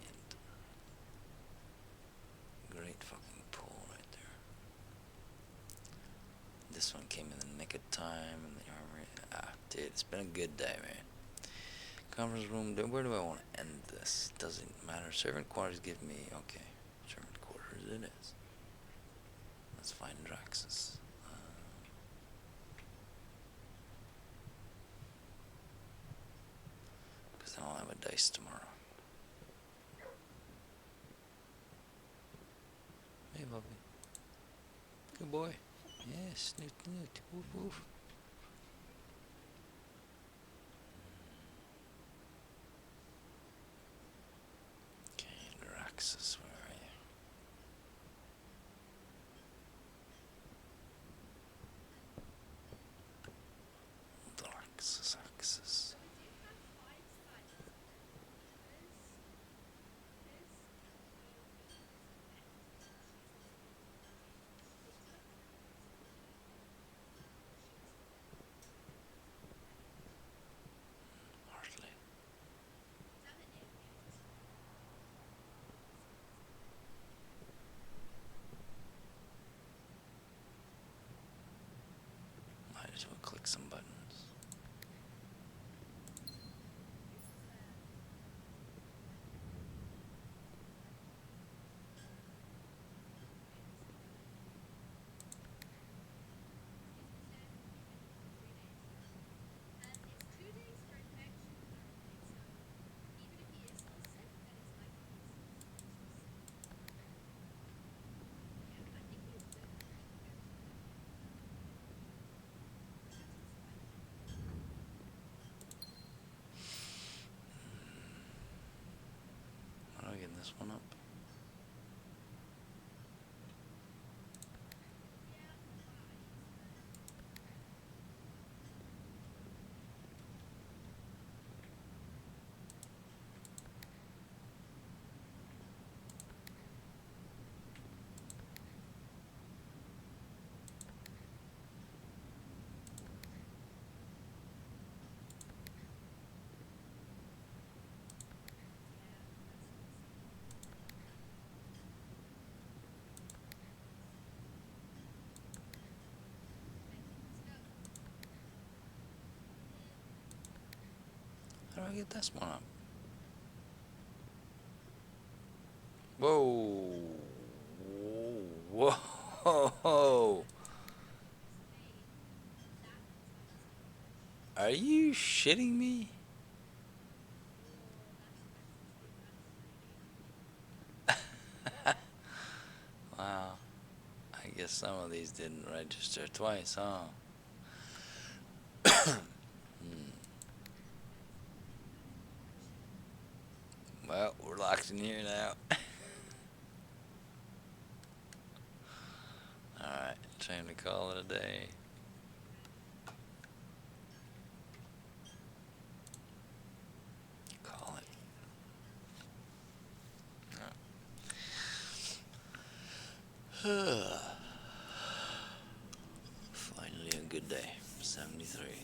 Great fucking pool right there. This one came in the nick of time in the armory. Dude, it's been a good day, man. Conference room. Where do I want to end this? Doesn't matter. Servant quarters give me okay. Servant quarters it is. Let's find Draxus. Because I'll have a dice tomorrow. Hey, Bobby. Good boy. Yes, snoot, snoot. Woof, woof. Okay, Draxus, where are you? Draxus, Axis. Hardly. Might as well click some buttons. How do I get this one up? How do I get this one up? Whoa. Whoa. Are you shitting me? Wow. I guess some of these didn't register twice, huh? Well, we're locked in here now. Alright, time to call it a day. Call it. Finally a good day. 73.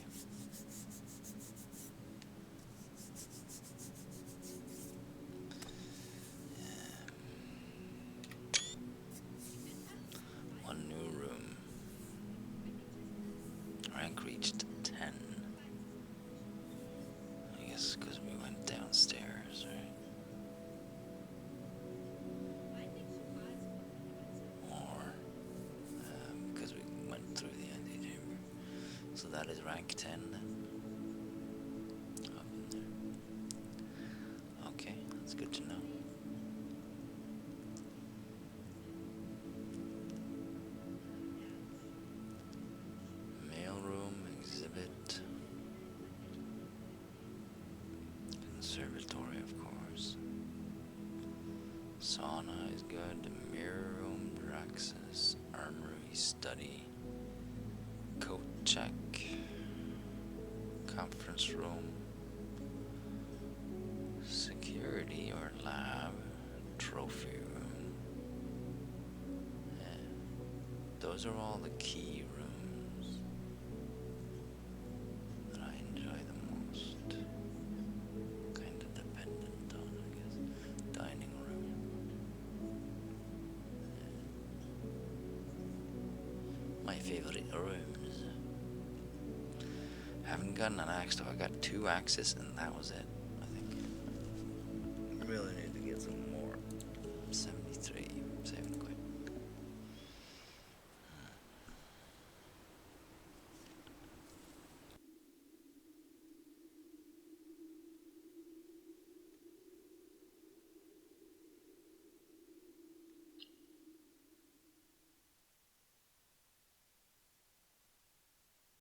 One new room. Rank reached 10. I guess because we went downstairs, right? Or because we went through the antechamber. So that is rank 10 then. Up in there. Okay, that's good to know. Mailroom, exhibit. Conservatory, of course. Sauna is good. Mirror room, Draxus, armory, study, coat check, conference room, security or lab, trophy room. Yeah. Those are all the key rooms that I enjoy the most. favorite rooms. Haven't gotten an axe though. I got 2 axes and that was it, I think. Really need to get some